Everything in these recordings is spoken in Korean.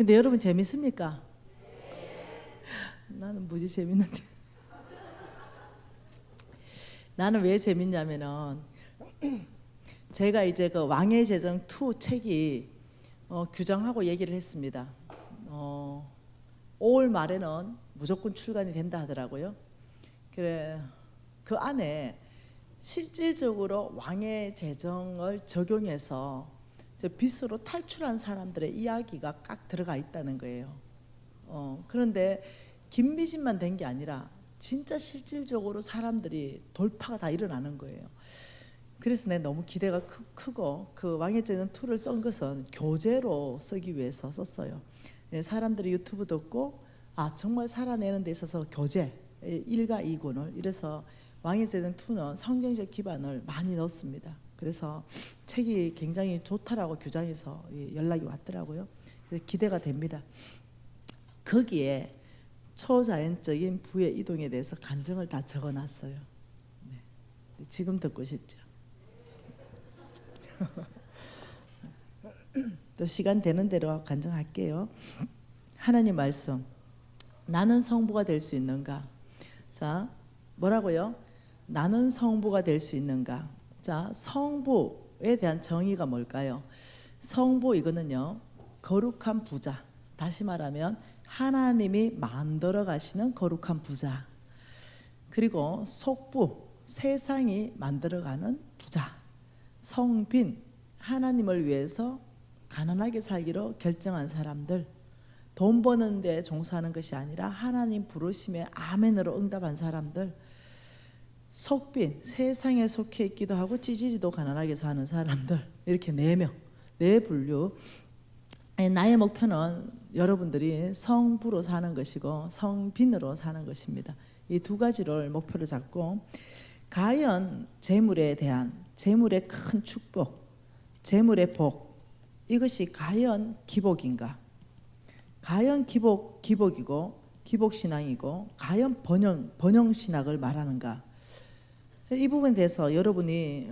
근데 여러분 재밌습니까? 나는 무지 재밌는데. 나는 왜 재밌냐면은 제가 이제 그 왕의 제정 2 책이 규정하고 얘기를 했습니다. 5월 말에는 무조건 출간이 된다 하더라고요. 그래 그 안에 실질적으로 왕의 제정을 적용해서 빚으로 탈출한 사람들의 이야기가 깍 들어가 있다는 거예요. 그런데 김미진만 된 게 아니라 진짜 실질적으로 사람들이 돌파가 다 일어나는 거예요. 그래서 내가 너무 기대가 크고 그 왕의 제정 2를 쓴 것은 교재로 쓰기 위해서 썼어요. 사람들이 유튜브 듣고 아 정말 살아내는 데 있어서 교재 1과 2권을 이래서 왕의 제정 2는 성경적 기반을 많이 넣었습니다. 그래서 책이 굉장히 좋다라고 규정해서 연락이 왔더라고요. 그래서 기대가 됩니다. 거기에 초자연적인 부의 이동에 대해서 간증을 다 적어놨어요. 네. 지금 듣고 싶죠? 또 시간 되는 대로 간증할게요. 하나님 말씀. 나는 성부가 될 수 있는가? 자, 뭐라고요? 나는 성부가 될 수 있는가? 자, 성부에 대한 정의가 뭘까요? 성부 이거는요, 거룩한 부자. 다시 말하면 하나님이 만들어 가시는 거룩한 부자. 그리고 속부, 세상이 만들어가는 부자. 성빈, 하나님을 위해서 가난하게 살기로 결정한 사람들. 돈 버는 데 종사하는 것이 아니라 하나님 부르심에 아멘으로 응답한 사람들. 속빈, 세상에 속해 있기도 하고 찌질이도 가난하게 사는 사람들. 이렇게 4명, 4분류. 나의 목표는 여러분들이 성부로 사는 것이고 성빈으로 사는 것입니다. 이 2가지를 목표로 잡고 과연 재물에 대한 재물의 큰 축복, 재물의 복, 이것이 과연 기복인가? 과연 기복이고 기복신앙이고 과연 번영신학을 말하는가? 이 부분에 대해서 여러분이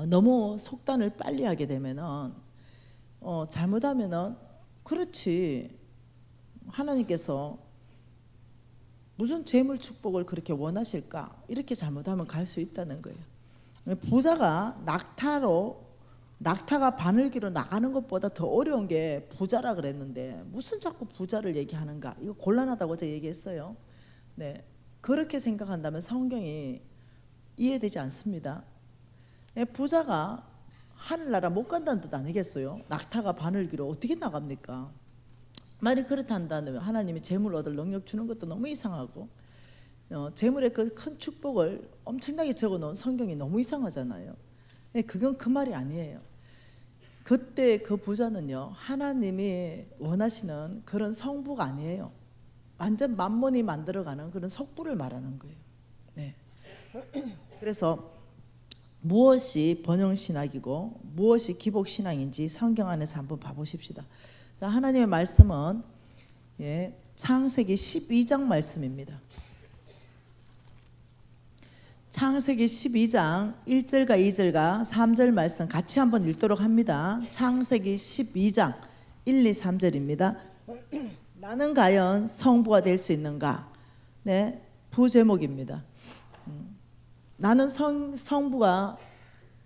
너무 속단을 빨리 하게 되면은 잘못하면은 그렇지 하나님께서 무슨 재물 축복을 그렇게 원하실까? 이렇게 잘못하면 갈 수 있다는 거예요. 부자가 낙타가 바늘기로 나가는 것보다 더 어려운 게 부자라 그랬는데 무슨 자꾸 부자를 얘기하는가? 이거 곤란하다고 제가 얘기했어요. 네, 그렇게 생각한다면 성경이 이해되지 않습니다. 부자가 하늘나라 못 간다는 뜻 아니겠어요? 낙타가 바늘기로 어떻게 나갑니까? 만약 그렇다면 하나님이 재물 얻을 능력 주는 것도 너무 이상하고 재물의 그 큰 축복을 엄청나게 적어놓은 성경이 너무 이상하잖아요. 그건 그 말이 아니에요. 그때 그 부자는요 하나님이 원하시는 그런 성부가 아니에요. 완전 만몬이 만들어가는 그런 속부를 말하는 거예요. 네. 그래서 무엇이 번영신학이고 무엇이 기복신앙인지 성경 안에서 한번 봐보십시다. 자, 하나님의 말씀은 창세기 12장 말씀입니다. 창세기 12장 1절과 2절과 3절 말씀 같이 한번 읽도록 합니다. 창세기 12장 1, 2, 3절입니다. 나는 과연 성부가 될 수 있는가? 네, 부제목입니다. 나는 성부가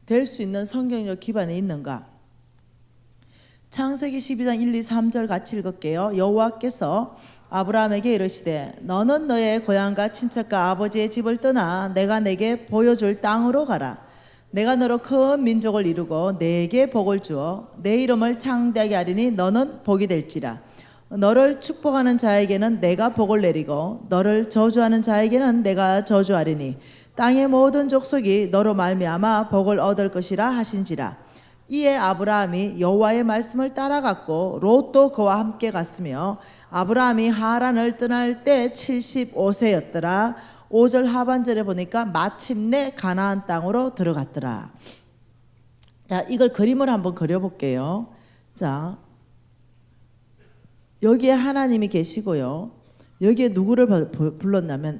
될 수 있는 성경적 기반이 있는가? 창세기 12장 1, 2, 3절 같이 읽을게요. 여호와께서 아브라함에게 이르시되 너는 너의 고향과 친척과 아버지의 집을 떠나 내가 내게 보여줄 땅으로 가라. 내가 너로 큰 민족을 이루고 내게 복을 주어 내 이름을 창대하게 하리니 너는 복이 될지라. 너를 축복하는 자에게는 내가 복을 내리고 너를 저주하는 자에게는 내가 저주하리니 땅의 모든 족속이 너로 말미암아 복을 얻을 것이라 하신지라. 이에 아브라함이 여호와의 말씀을 따라갔고 롯도 그와 함께 갔으며 아브라함이 하란을 떠날 때 75세였더라. 5절 하반절에 보니까 마침내 가나안 땅으로 들어갔더라. 자, 이걸 그림을 한번 그려볼게요. 자, 여기에 하나님이 계시고요. 여기에 누구를 불렀냐면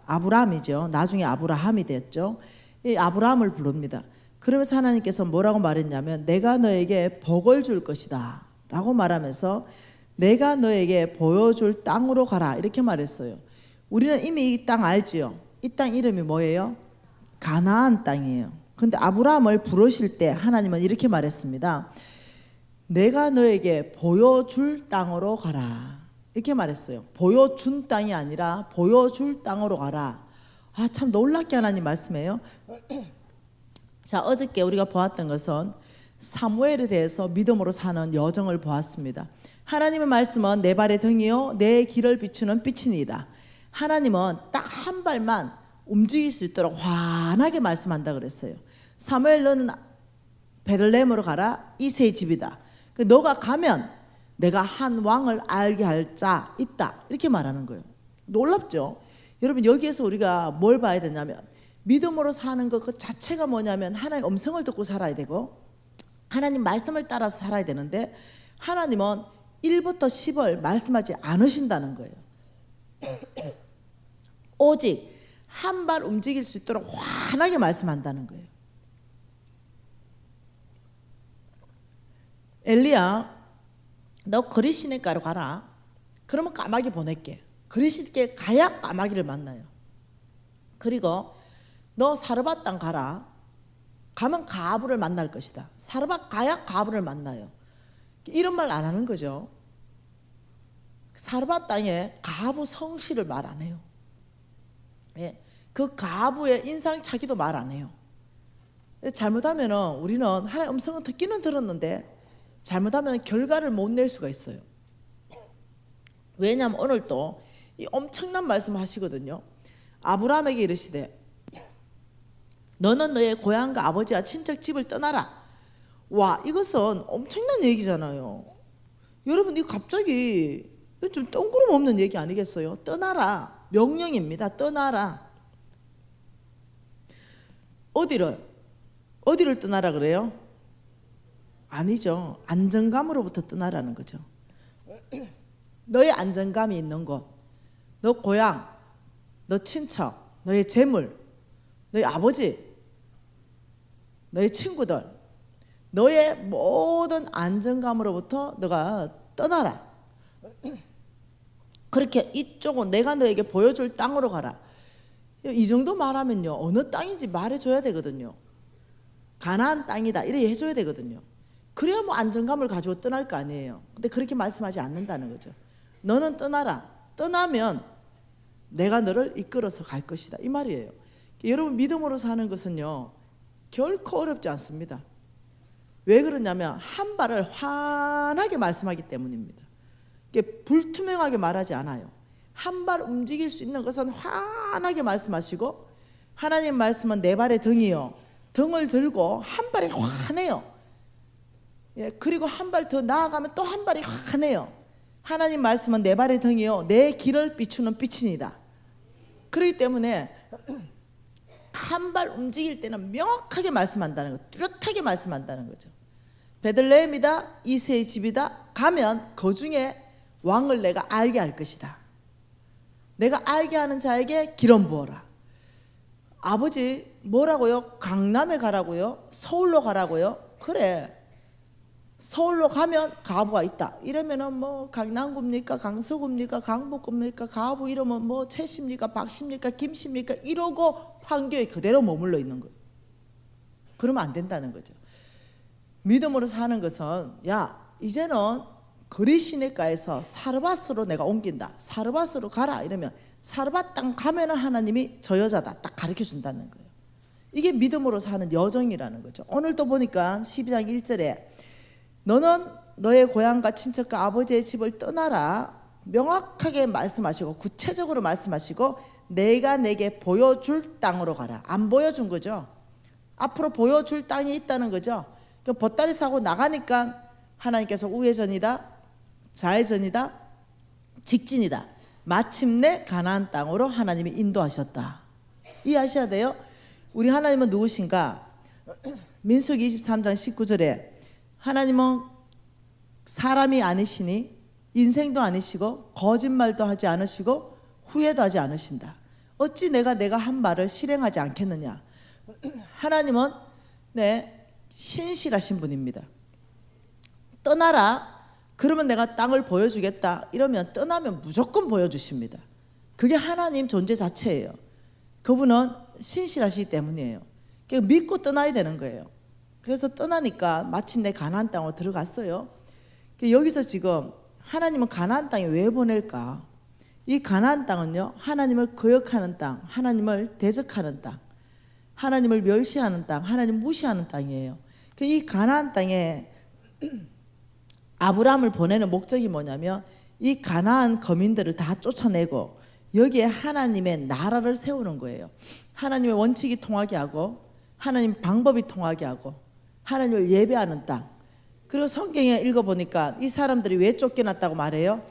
아브라함이죠. 나중에 아브라함이 됐죠. 이 아브라함을 부릅니다. 그러면서 하나님께서 뭐라고 말했냐면 내가 너에게 복을 줄 것이다 라고 말하면서 내가 너에게 보여줄 땅으로 가라 이렇게 말했어요. 우리는 이미 이 땅 알지요. 이 땅 이름이 뭐예요? 가나안 땅이에요. 근데 아브라함을 부르실 때 하나님은 이렇게 말했습니다. 내가 너에게 보여줄 땅으로 가라 이렇게 말했어요. 보여준 땅이 아니라 보여줄 땅으로 가라. 아, 참 놀랍게 하나님 말씀해요. 자, 어저께 우리가 보았던 것은 사무엘에 대해서 믿음으로 사는 여정을 보았습니다. 하나님의 말씀은 내 발의 등이요 내 길을 비추는 빛이니이다. 하나님은 딱 한 발만 움직일 수 있도록 환하게 말씀한다 그랬어요. 사무엘 너는 베들레헴으로 가라. 이새의 집이다. 너가 가면 내가 한 왕을 알게 할 자 있다 이렇게 말하는 거예요. 놀랍죠? 여러분 여기에서 우리가 뭘 봐야 되냐면 믿음으로 사는 것 그 자체가 뭐냐면 하나님의 음성을 듣고 살아야 되고 하나님 말씀을 따라서 살아야 되는데 하나님은 1부터 10을 말씀하지 않으신다는 거예요. 오직 한 발 움직일 수 있도록 환하게 말씀한다는 거예요. 엘리야 너 그리시네가로 가라. 그러면 까마귀 보낼게. 그리시께 가야 까마귀를 만나요. 그리고 너 사르밧 땅 가라. 가면 가부를 만날 것이다. 사르밧 가야 가부를 만나요. 이런 말 안 하는 거죠. 사르밧 땅에 가부 성씨를 말 안 해요. 예, 그 가부의 인상착의도 말 안 해요. 잘못하면 우리는 하나님의 음성은 듣기는 들었는데 잘못하면 결과를 못 낼 수가 있어요. 왜냐하면 오늘 또 이 엄청난 말씀 하시거든요. 아브라함에게 이르시되 너는 너의 고향과 아버지와 친척 집을 떠나라. 와, 이것은 엄청난 얘기잖아요. 여러분 이거 갑자기 좀 뜬구름 없는 얘기 아니겠어요? 떠나라. 명령입니다. 떠나라. 어디를 떠나라 그래요? 아니죠. 안정감으로부터 떠나라는 거죠. 너의 안정감이 있는 곳, 너 고향, 너 친척, 너의 재물, 너의 아버지, 너의 친구들, 너의 모든 안정감으로부터 너가 떠나라. 그렇게 이쪽은 내가 너에게 보여줄 땅으로 가라. 이 정도 말하면요 어느 땅인지 말해줘야 되거든요. 가나안 땅이다 이래 해줘야 되거든요. 그래야 뭐 안정감을 가지고 떠날 거 아니에요. 근데 그렇게 말씀하지 않는다는 거죠. 너는 떠나라. 떠나면 내가 너를 이끌어서 갈 것이다 이 말이에요. 여러분 믿음으로 사는 것은요 결코 어렵지 않습니다. 왜 그러냐면 한 발을 환하게 말씀하기 때문입니다. 불투명하게 말하지 않아요. 한 발 움직일 수 있는 것은 환하게 말씀하시고 하나님 말씀은 내 발의 등이요 등을 들고 한 발이 환해요. 예, 그리고 한 발 더 나아가면 또 한 발이 환해요. 하나님 말씀은 내 발의 등이요 내 길을 비추는 빛이니다. 그렇기 때문에 한 발 움직일 때는 명확하게 말씀한다는 거, 뚜렷하게 말씀한다는 거죠. 베들레헴이다, 이새의 집이다. 가면 그 중에 왕을 내가 알게 할 것이다. 내가 알게 하는 자에게 기름 부어라. 아버지 뭐라고요? 강남에 가라고요? 서울로 가라고요? 그래. 서울로 가면 가부가 있다. 이러면은 뭐 강남구입니까? 강서구입니까? 강북구입니까? 가부 이러면 뭐 최씨입니까? 박씨입니까? 김씨입니까? 이러고 판교에 그대로 머물러 있는 거예요. 그러면 안 된다는 거죠. 믿음으로 사는 것은 야 이제는 그리시네가에서 사르밧으로 내가 옮긴다. 사르밧으로 가라 이러면 사르밧 땅 가면은 하나님이 저 여자다 딱 가르쳐 준다는 거예요. 이게 믿음으로 사는 여정이라는 거죠. 오늘도 보니까 12장 1절에 너는 너의 고향과 친척과 아버지의 집을 떠나라 명확하게 말씀하시고 구체적으로 말씀하시고 내가 내게 보여줄 땅으로 가라. 안 보여준 거죠. 앞으로 보여줄 땅이 있다는 거죠. 보따리 싸고 나가니까 하나님께서 우회전이다 좌회전이다 직진이다 마침내 가나안 땅으로 하나님이 인도하셨다. 이해하셔야 돼요. 우리 하나님은 누구신가? 민수기 23장 19절에 하나님은 사람이 아니시니 인생도 아니시고 거짓말도 하지 않으시고 후회도 하지 않으신다. 어찌 내가 한 말을 실행하지 않겠느냐. 하나님은 신실하신 분입니다. 떠나라. 그러면 내가 땅을 보여주겠다 이러면 떠나면 무조건 보여주십니다. 그게 하나님 존재 자체예요. 그분은 신실하시기 때문이에요. 그러니까 믿고 떠나야 되는 거예요. 그래서 떠나니까 마침내 가나안 땅으로 들어갔어요. 여기서 지금 하나님은 가나안 땅에 왜 보낼까? 이 가나안 땅은요, 하나님을 거역하는 땅, 하나님을 대적하는 땅, 하나님을 멸시하는 땅, 하나님 무시하는 땅이에요. 이 가나안 땅에 아브라함을 보내는 목적이 뭐냐면 이 가나안 거민들을 다 쫓아내고 여기에 하나님의 나라를 세우는 거예요. 하나님의 원칙이 통하게 하고 하나님 방법이 통하게 하고 하나님을 예배하는 땅. 그리고 성경에 읽어보니까 이 사람들이 왜 쫓겨났다고 말해요?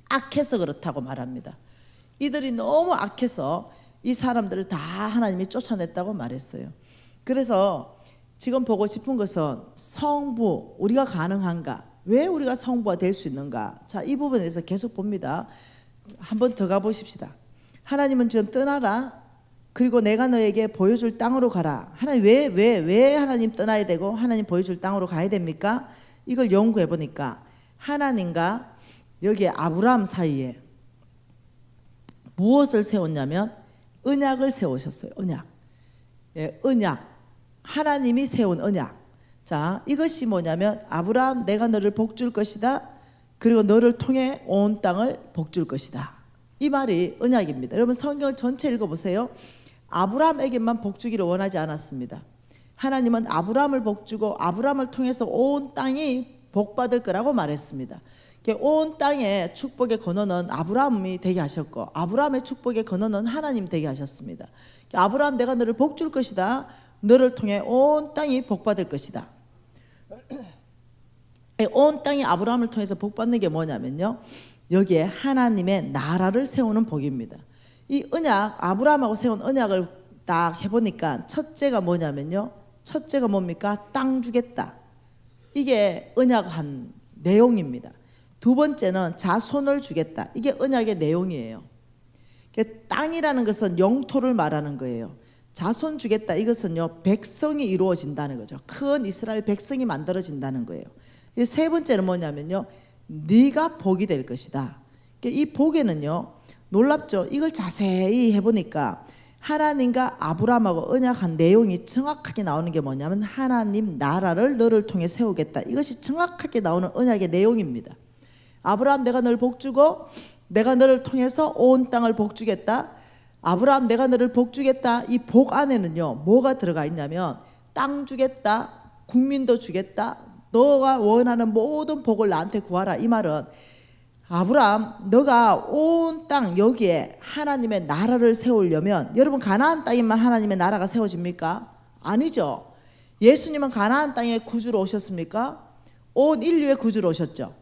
악해서 그렇다고 말합니다. 이들이 너무 악해서 이 사람들을 다 하나님이 쫓아냈다고 말했어요. 그래서 지금 보고 싶은 것은 성부, 우리가 가능한가? 왜 우리가 성부가 될 수 있는가? 자, 이 부분에 대해서 계속 봅니다. 한번 더 가보십시다. 하나님은 지금 떠나라. 그리고 내가 너에게 보여줄 땅으로 가라. 하나님 왜 하나님 떠나야 되고 하나님 보여줄 땅으로 가야 됩니까? 이걸 연구해 보니까 하나님과 여기에 아브라함 사이에 무엇을 세웠냐면 언약을 세우셨어요. 언약. 예, 언약. 하나님이 세운 언약. 자, 이것이 뭐냐면 아브라함 내가 너를 복줄 것이다. 그리고 너를 통해 온 땅을 복줄 것이다. 이 말이 언약입니다. 여러분 성경 전체 읽어보세요. 아브라함에게만 복주기를 원하지 않았습니다. 하나님은 아브라함을 복주고 아브라함을 통해서 온 땅이 복받을 거라고 말했습니다. 온 땅의 축복의 근원은 아브라함이 되게 하셨고 아브라함의 축복의 근원은 하나님 되게 하셨습니다. 아브라함 내가 너를 복줄 것이다. 너를 통해 온 땅이 복받을 것이다. 온 땅이 아브라함을 통해서 복받는 게 뭐냐면요, 여기에 하나님의 나라를 세우는 복입니다. 이 언약, 아브라함하고 세운 언약을 딱 해보니까 첫째가 뭐냐면요, 첫째가 뭡니까? 땅 주겠다. 이게 언약한 내용입니다. 두 번째는 자손을 주겠다. 이게 언약의 내용이에요. 땅이라는 것은 영토를 말하는 거예요. 자손 주겠다. 이것은요, 백성이 이루어진다는 거죠. 큰 이스라엘 백성이 만들어진다는 거예요. 세 번째는 뭐냐면요, 네가 복이 될 것이다. 이 복에는요, 놀랍죠. 이걸 자세히 해보니까 하나님과 아브라함하고 언약한 내용이 정확하게 나오는 게 뭐냐면 하나님 나라를 너를 통해 세우겠다. 이것이 정확하게 나오는 언약의 내용입니다. 아브라함 내가 너를 복주고 내가 너를 통해서 온 땅을 복주겠다. 아브라함 내가 너를 복주겠다. 이 복 안에는요, 뭐가 들어가 있냐면 땅 주겠다, 국민도 주겠다, 너가 원하는 모든 복을 나한테 구하라. 이 말은 아브라함 너가 온 땅 여기에 하나님의 나라를 세우려면, 여러분 가나안 땅에만 하나님의 나라가 세워집니까? 아니죠. 예수님은 가나안 땅에 구주로 오셨습니까? 온 인류의 구주로 오셨죠.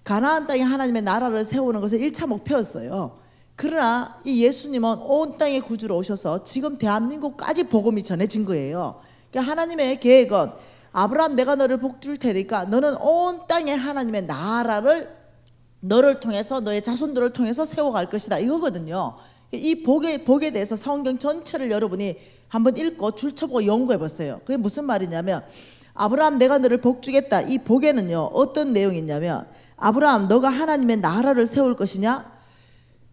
가나안 땅에 하나님의 나라를 세우는 것은 1차 목표였어요. 그러나 이 예수님은 온 땅에 구주로 오셔서 지금 대한민국까지 복음이 전해진 거예요. 그러니까 하나님의 계획은 아브라함 내가 너를 복줄 테니까 너는 온 땅에 하나님의 나라를 너를 통해서 너의 자손들을 통해서 세워갈 것이다, 이거거든요. 이 복에 대해서 성경 전체를 여러분이 한번 읽고 줄쳐보고 연구해 보세요. 그게 무슨 말이냐면 아브라함 내가 너를 복주겠다. 이 복에는요 어떤 내용이 있냐면 아브라함 너가 하나님의 나라를 세울 것이냐?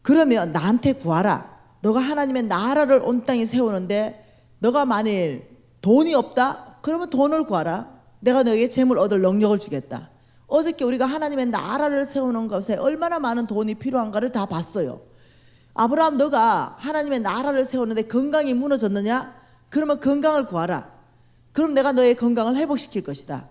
그러면 나한테 구하라. 너가 하나님의 나라를 온 땅에 세우는데 너가 만일 돈이 없다? 그러면 돈을 구하라. 내가 너에게 재물 얻을 능력을 주겠다. 어저께 우리가 하나님의 나라를 세우는 것에 얼마나 많은 돈이 필요한가를 다 봤어요. 아브라함 너가 하나님의 나라를 세우는데 건강이 무너졌느냐? 그러면 건강을 구하라. 그럼 내가 너의 건강을 회복시킬 것이다.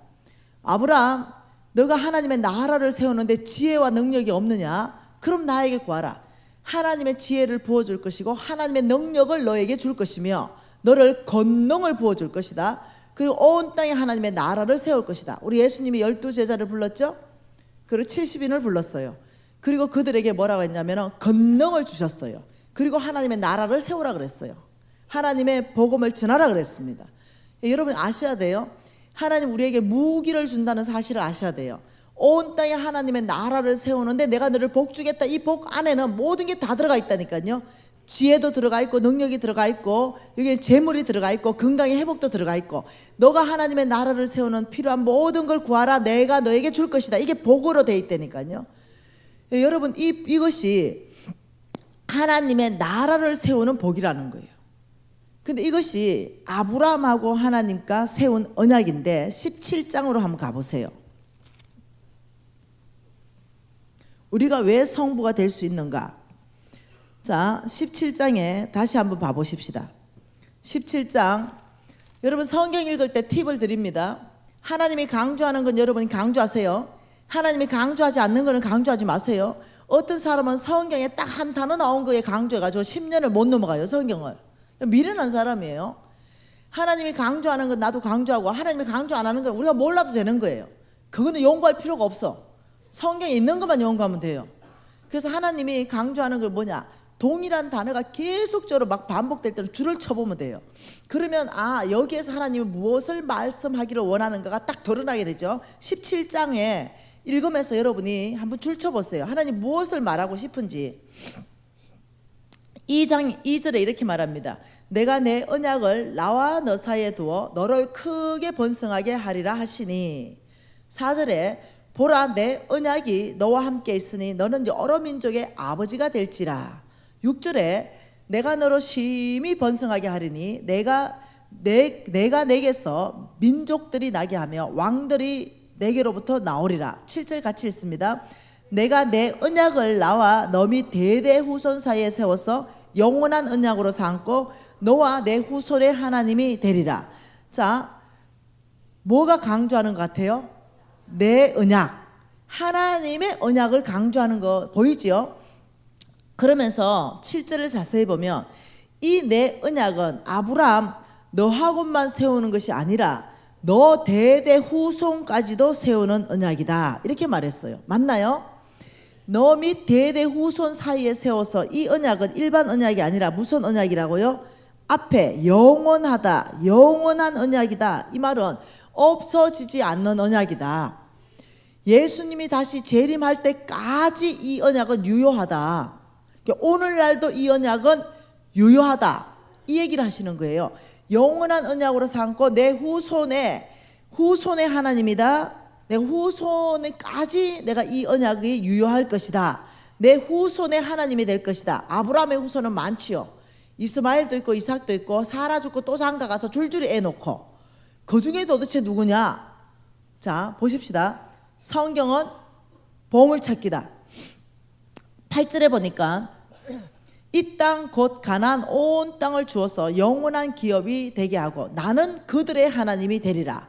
아브라함 너가 하나님의 나라를 세우는데 지혜와 능력이 없느냐? 그럼 나에게 구하라. 하나님의 지혜를 부어줄 것이고 하나님의 능력을 너에게 줄 것이며 너를 권능을 부어줄 것이다. 그리고 온 땅에 하나님의 나라를 세울 것이다. 우리 예수님이 12제자를 불렀죠. 그리고 70인을 불렀어요. 그리고 그들에게 뭐라고 했냐면 권능을 주셨어요. 그리고 하나님의 나라를 세우라 그랬어요. 하나님의 복음을 전하라 그랬습니다. 여러분 아셔야 돼요. 하나님 우리에게 무기를 준다는 사실을 아셔야 돼요. 온 땅에 하나님의 나라를 세우는데 내가 너를 복주겠다. 이 복 안에는 모든 게 다 들어가 있다니까요. 지혜도 들어가 있고 능력이 들어가 있고 여기 재물이 들어가 있고 건강의 회복도 들어가 있고 너가 하나님의 나라를 세우는 필요한 모든 걸 구하라 내가 너에게 줄 것이다. 이게 복으로 돼 있다니까요. 여러분 이것이 하나님의 나라를 세우는 복이라는 거예요. 근데 이것이 아브라함하고 하나님과 세운 언약인데 17장으로 한번 가보세요. 우리가 왜 성부가 될 수 있는가? 자, 17장에 다시 한번 봐보십시다. 17장 여러분 성경 읽을 때 팁을 드립니다. 하나님이 강조하는 건 여러분이 강조하세요. 하나님이 강조하지 않는 거는 강조하지 마세요. 어떤 사람은 성경에 딱 한 단어 나온 거에 강조해가지고 10년을 못 넘어가요. 성경을 미련한 사람이에요. 하나님이 강조하는 건 나도 강조하고 하나님이 강조 안 하는 건 우리가 몰라도 되는 거예요. 그거는 연구할 필요가 없어. 성경에 있는 것만 연구하면 돼요. 그래서 하나님이 강조하는 걸 뭐냐, 동일한 단어가 계속적으로 막 반복될 때는 줄을 쳐보면 돼요. 그러면 여기에서 하나님이 무엇을 말씀하기를 원하는가가 딱 드러나게 되죠. 17장에 읽으면서 여러분이 한번 줄 쳐보세요. 하나님 무엇을 말하고 싶은지. 2장 2절에 이렇게 말합니다. 내가 내 언약을 나와 너 사이에 두어 너를 크게 번성하게 하리라 하시니. 4절에 보라 내 언약이 너와 함께 있으니 너는 여러 민족의 아버지가 될지라. 6절에 내가 너로 심히 번성하게 하리니 내가 내게서 민족들이 나게 하며 왕들이 내게로부터 나오리라. 7절 같이 읽습니다. 내가 내 언약을 나와 너 및 대대 후손 사이에 세워서 영원한 언약으로 삼고 너와 내 후손의 하나님이 되리라. 자, 뭐가 강조하는 것 같아요? 내 언약, 하나님의 언약을 강조하는 거 보이지요? 그러면서 7절을 자세히 보면 이 내 언약은 아브라함 너하고만 세우는 것이 아니라 너 대대 후손까지도 세우는 언약이다. 이렇게 말했어요. 맞나요? 너 및 대대 후손 사이에 세워서 이 언약은 일반 언약이 아니라 무슨 언약이라고요? 앞에 영원하다, 영원한 언약이다. 이 말은 없어지지 않는 언약이다. 예수님이 다시 재림할 때까지 이 언약은 유효하다. 오늘날도 이 언약은 유효하다. 이 얘기를 하시는 거예요. 영원한 언약으로 삼고 내 후손의 하나님이다. 내 후손까지 내가 이 언약이 유효할 것이다. 내 후손의 하나님이 될 것이다. 아브라함의 후손은 많지요. 이스마엘도 있고 이삭도 있고 사라 죽고 또 장가가서 줄줄이 애 놓고 그 중에 도대체 누구냐? 자, 보십시다. 성경은 보물찾기다. 8절에 보니까 이 땅 곧 가나안 온 땅을 주어서 영원한 기업이 되게 하고 나는 그들의 하나님이 되리라.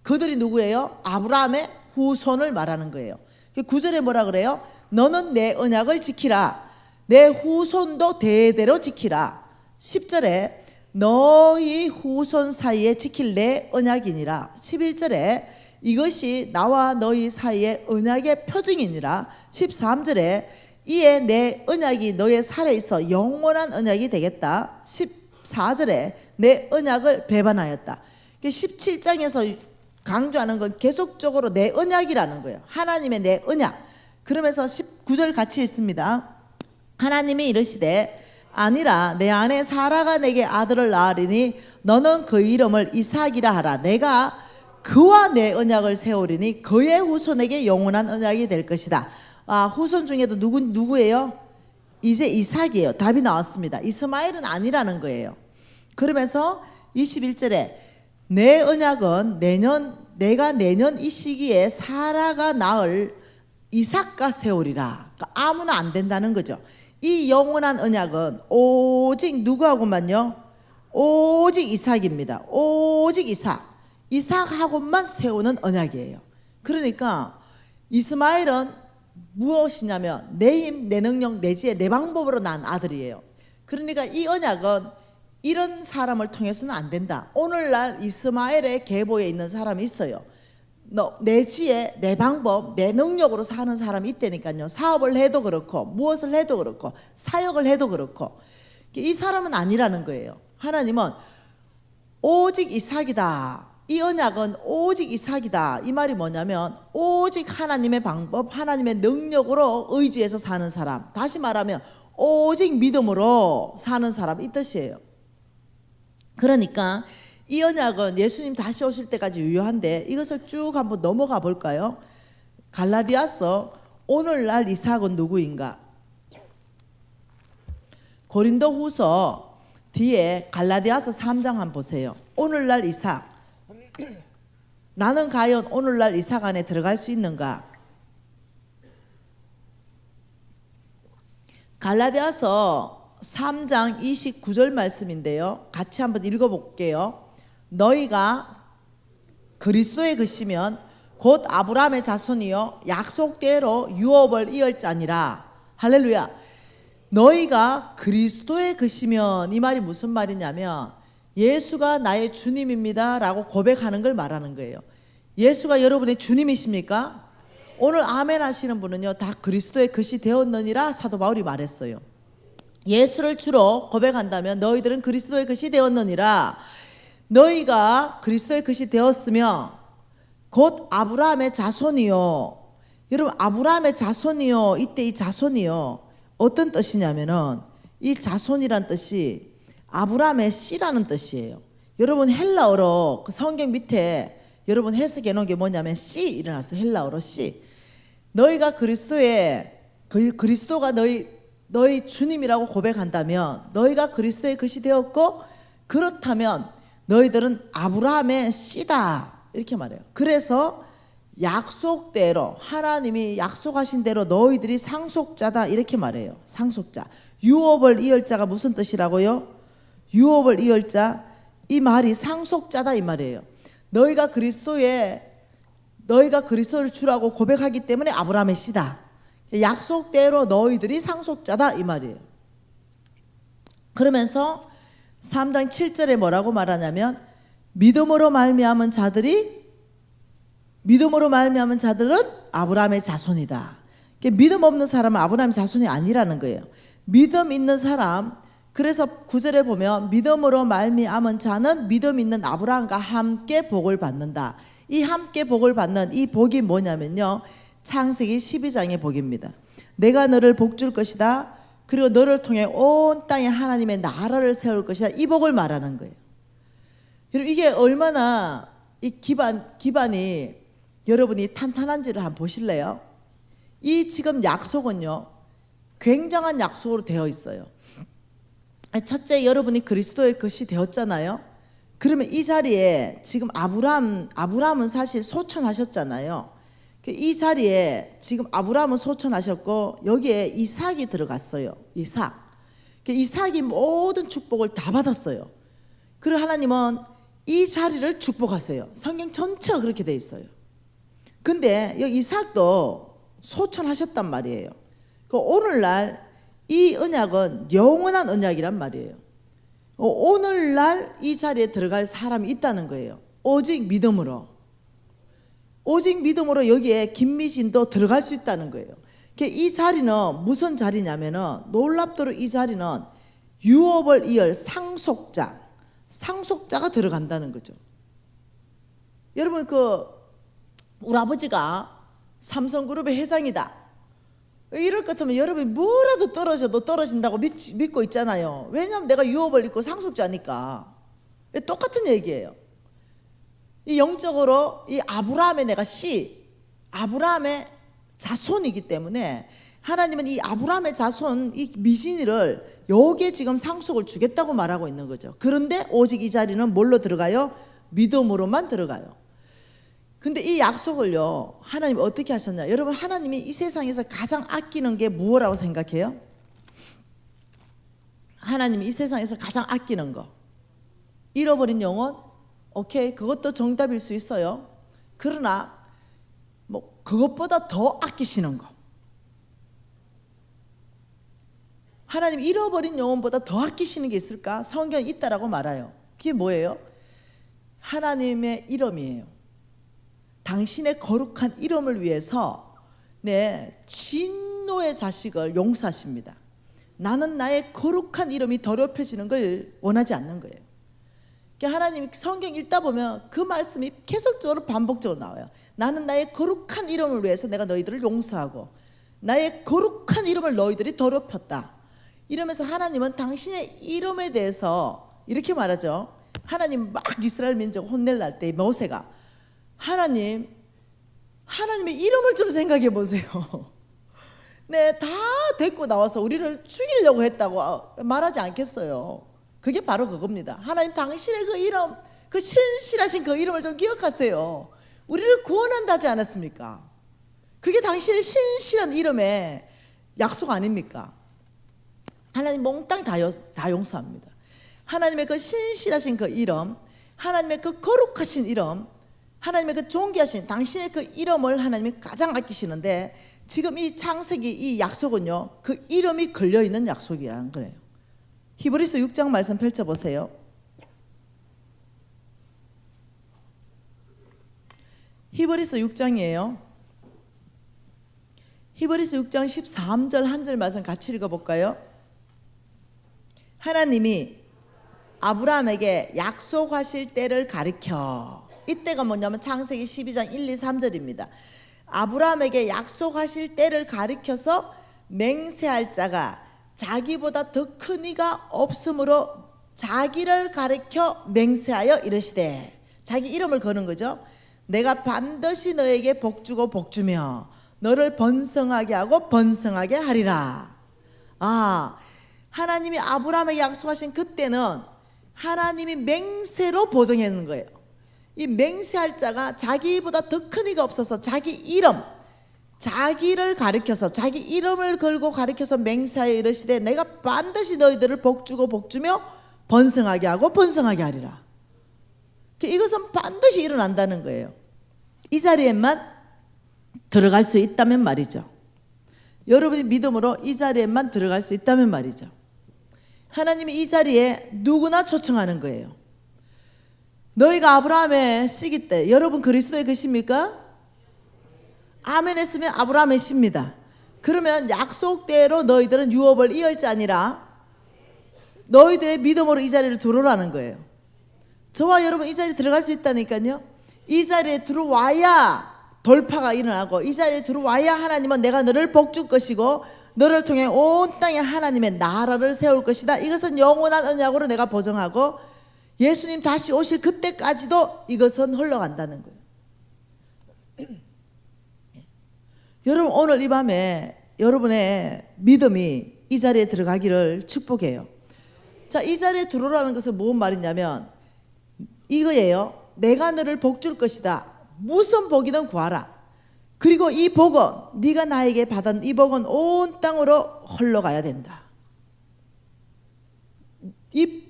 그들이 누구예요? 아브라함의 후손을 말하는 거예요. 9절에 뭐라 그래요? 너는 내 언약을 지키라. 내 후손도 대대로 지키라. 10절에 너희 후손 사이에 지킬 내 언약이니라. 11절에 이것이 나와 너희 사이의 언약의 표징이니라. 13절에 이에 내 언약이 너의 살에 있어 영원한 언약이 되겠다. 14절에 내 언약을 배반하였다. 17장에서 강조하는 건 계속적으로 내 언약이라는 거예요. 하나님의 내 언약. 그러면서 19절 같이 읽습니다. 하나님이 이르시되 아니라 내 아내 사라가 내게 아들을 낳으리니 너는 그 이름을 이삭이라 하라. 내가 그와 내 언약을 세우리니 그의 후손에게 영원한 언약이 될 것이다. 후손 중에도 누구예요? 이제 이삭이에요. 답이 나왔습니다. 이스마엘은 아니라는 거예요. 그러면서 21절에 내 언약은 내가 내년 이 시기에 사라가 낳을 이삭과 세우리라. 그러니까 아무나 안 된다는 거죠. 이 영원한 언약은 오직 누구하고만요? 오직 이삭입니다. 오직 이삭하고만 세우는 언약이에요. 그러니까 이스마엘은 무엇이냐면 내 힘, 내 능력, 내 지혜, 내 방법으로 난 아들이에요. 그러니까 이 언약은 이런 사람을 통해서는 안 된다. 오늘날 이스마엘의 계보에 있는 사람이 있어요. 내 지혜, 내 방법, 내 능력으로 사는 사람이 있다니까요. 사업을 해도 그렇고 무엇을 해도 그렇고 사역을 해도 그렇고 이 사람은 아니라는 거예요. 하나님은 오직 이삭이다. 이 언약은 오직 이삭이다. 이 말이 뭐냐면 오직 하나님의 방법, 하나님의 능력으로 의지해서 사는 사람, 다시 말하면 오직 믿음으로 사는 사람, 이 뜻이에요. 그러니까 이 언약은 예수님 다시 오실 때까지 유효한데 이것을 쭉 한번 넘어가 볼까요? 갈라디아서 오늘날 이삭은 누구인가? 고린도후서 뒤에 갈라디아서 3장 한번 보세요. 오늘날 이삭, 나는 과연 오늘날 이삭 안에 들어갈 수 있는가? 갈라디아서 3장 29절 말씀인데요, 같이 한번 읽어볼게요. 너희가 그리스도의 것이면 곧 아브라함의 자손이요 약속대로 유업을 이을 자니라. 할렐루야. 너희가 그리스도의 것이면, 이 말이 무슨 말이냐면 예수가 나의 주님입니다 라고 고백하는 걸 말하는 거예요. 예수가 여러분의 주님이십니까? 오늘 아멘 하시는 분은요 다 그리스도의 것이 되었느니라 사도 바울이 말했어요. 예수를 주로 고백한다면 너희들은 그리스도의 것이 되었느니라. 너희가 그리스도의 것이 되었으면 곧 아브라함의 자손이요. 여러분, 아브라함의 자손이요, 이때 이 자손이요 어떤 뜻이냐면은 이 자손이란 뜻이 아브라함의 씨라는 뜻이에요. 여러분, 헬라어로 그 성경 밑에 여러분 해석해 놓은 게 뭐냐면 씨 일어났어요. 헬라어로 씨. 너희가 그리스도가 너희 주님이라고 고백한다면 너희가 그리스도의 것이 되었고, 그렇다면 너희들은 아브라함의 씨다 이렇게 말해요. 그래서 약속대로, 하나님이 약속하신 대로 너희들이 상속자다 이렇게 말해요. 상속자. 유업을 이을 자가 무슨 뜻이라고요? 유업을 이을 자, 이 말이 상속자다 이 말이에요. 너희가 그리스도를 주라고 고백하기 때문에 아브라함의 씨다. 약속대로 너희들이 상속자다 이 말이에요. 그러면서 3장 7절에 뭐라고 말하냐면 믿음으로 말미암은 자들은 아브라함의 자손이다. 믿음 없는 사람은 아브라함의 자손이 아니라는 거예요. 믿음 있는 사람, 그래서 9절에 보면 믿음으로 말미암은 자는 믿음 있는 아브라함과 함께 복을 받는다. 이 함께 복을 받는 이 복이 뭐냐면요, 창세기 12장의 복입니다. 내가 너를 복줄 것이다. 그리고 너를 통해 온 땅에 하나님의 나라를 세울 것이다. 이 복을 말하는 거예요. 여러분, 이게 얼마나 이 기반이 여러분이 탄탄한지를 한번 보실래요? 이 지금 약속은요 굉장한 약속으로 되어 있어요. 첫째, 여러분이 그리스도의 것이 되었잖아요. 그러면 이 자리에 지금 아브라함은 사실 소천하셨잖아요. 이 자리에 지금 아브라함은 소천하셨고 여기에 이삭이 들어갔어요. 이삭이 모든 축복을 다 받았어요. 그리고 하나님은 이 자리를 축복하세요. 성경 전체가 그렇게 돼 있어요. 근데 여기 이삭도 소천하셨단 말이에요. 오늘날 이 언약은 영원한 언약이란 말이에요. 오늘날 이 자리에 들어갈 사람이 있다는 거예요. 오직 믿음으로 여기에 김미진도 들어갈 수 있다는 거예요. 이 자리는 무슨 자리냐면은 놀랍도록 이 자리는 유업을 이을 상속자가 들어간다는 거죠. 여러분, 우리 아버지가 삼성그룹의 회장이다 이럴 것 같으면 여러분이 뭐라도 떨어져도 떨어진다고 믿고 있잖아요. 왜냐하면 내가 유업을 입고 상속자니까. 똑같은 얘기예요. 이 영적으로 이 아브라함의 내가 아브라함의 자손이기 때문에 하나님은 이 아브라함의 자손, 이 미진이를 여기에 지금 상속을 주겠다고 말하고 있는 거죠. 그런데 오직 이 자리는 뭘로 들어가요? 믿음으로만 들어가요. 근데 이 약속을요 하나님이 어떻게 하셨냐? 여러분, 하나님이 이 세상에서 가장 아끼는 게 무엇이라고 생각해요? 하나님이 이 세상에서 가장 아끼는 거, 잃어버린 영혼? 오케이, 그것도 정답일 수 있어요. 그러나 그것보다 더 아끼시는 거, 하나님 잃어버린 영혼보다 더 아끼시는 게 있을까? 성경에 있다라고 말해요. 그게 뭐예요? 하나님의 이름이에요. 당신의 거룩한 이름을 위해서 진노의 자식을 용서하십니다. 나는 나의 거룩한 이름이 더럽혀지는 걸 원하지 않는 거예요. 하나님 성경 읽다 보면 그 말씀이 계속적으로 반복적으로 나와요. 나는 나의 거룩한 이름을 위해서 내가 너희들을 용서하고 나의 거룩한 이름을 너희들이 더럽혔다. 이러면서 하나님은 당신의 이름에 대해서 이렇게 말하죠. 하나님 막 이스라엘 민족 혼낼 때 모세가 하나님의 이름을 좀 생각해 보세요. 네, 다 데리고 나와서 우리를 죽이려고 했다고 말하지 않겠어요. 그게 바로 그겁니다. 하나님 당신의 그 이름, 그 신실하신 그 이름을 좀 기억하세요. 우리를 구원한다지 않았습니까? 그게 당신의 신실한 이름의 약속 아닙니까? 하나님 몽땅 다 용서합니다. 하나님의 그 신실하신 그 이름, 하나님의 그 거룩하신 이름, 하나님의 그 존귀하신 당신의 그 이름을 하나님이 가장 아끼시는데 지금 이 창세기 이 약속은요, 그 이름이 걸려있는 약속이라는 거예요. 히브리서 6장 말씀 펼쳐보세요. 히브리서 6장이에요. 히브리서 6장 13절 한 절 말씀 같이 읽어볼까요? 하나님이 아브라함에게 약속하실 때를 가리켜, 이때가 뭐냐면 창세기 12장 1, 2, 3절입니다. 아브라함에게 약속하실 때를 가리켜서 맹세할 자가 자기보다 더 큰 이가 없으므로 자기를 가리켜 맹세하여 이르시되, 자기 이름을 거는 거죠. 내가 반드시 너에게 복주고 복주며 너를 번성하게 하고 번성하게 하리라. 하나님이 아브라함에게 약속하신 그때는 하나님이 맹세로 보증하는 거예요. 이 맹세할 자가 자기보다 더 큰 이가 없어서 자기 이름, 자기를 가리켜서 자기 이름을 걸고 가리켜서 맹세하여 이르시되 내가 반드시 너희들을 복주고 복주며 번성하게 하고 번성하게 하리라. 이것은 반드시 일어난다는 거예요. 이 자리에만 들어갈 수 있다면 말이죠. 여러분이 믿음으로 이 자리에만 들어갈 수 있다면 말이죠. 하나님이 이 자리에 누구나 초청하는 거예요. 너희가 아브라함의 씨기 때 여러분 그리스도의 것입니까? 아멘 했으면 아브라함의 씨입니다. 그러면 약속대로 너희들은 유업을 이을자니라. 너희들의 믿음으로 이 자리를 들어오라는 거예요. 저와 여러분 이 자리에 들어갈 수 있다니까요. 이 자리에 들어와야 돌파가 일어나고, 이 자리에 들어와야 하나님은 내가 너를 복줄 것이고 너를 통해 온 땅에 하나님의 나라를 세울 것이다. 이것은 영원한 언약으로 내가 보증하고 예수님 다시 오실 그때까지도 이것은 흘러간다는 거예요. 여러분 오늘 이 밤에 여러분의 믿음이 이 자리에 들어가기를 축복해요. 자, 이 자리에 들어오라는 것은 무슨 말이냐면 이거예요. 내가 너를 복줄 것이다. 무슨 복이든 구하라. 그리고 이 복은 네가 나에게 받은 이 복은 온 땅으로 흘러가야 된다.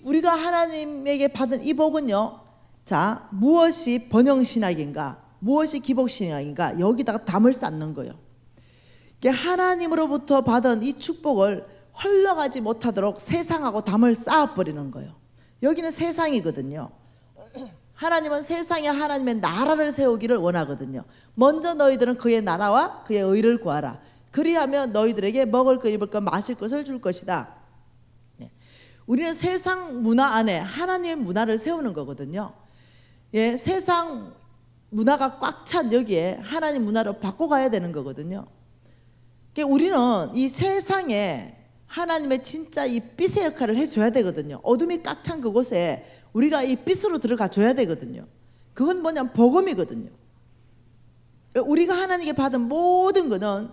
우리가 하나님에게 받은 이 복은요, 자, 무엇이 번영신학인가, 무엇이 기복신학인가, 여기다가 담을 쌓는 거예요. 하나님으로부터 받은 이 축복을 흘러가지 못하도록 세상하고 담을 쌓아버리는 거예요. 여기는 세상이거든요. 하나님은 세상에 하나님의 나라를 세우기를 원하거든요. 먼저 너희들은 그의 나라와 그의 의를 구하라. 그리하면 너희들에게 먹을 것, 입을 것, 마실 것을 줄 것이다. 우리는 세상 문화 안에 하나님의 문화를 세우는 거거든요. 예, 세상 문화가 꽉 찬 여기에 하나님 문화로 바꿔가야 되는 거거든요. 그러니까 우리는 이 세상에 하나님의 진짜 이 빛의 역할을 해줘야 되거든요. 어둠이 꽉 찬 그곳에 우리가 이 빛으로 들어가 줘야 되거든요. 그건 뭐냐면 복음이거든요. 우리가 하나님께 받은 모든 것은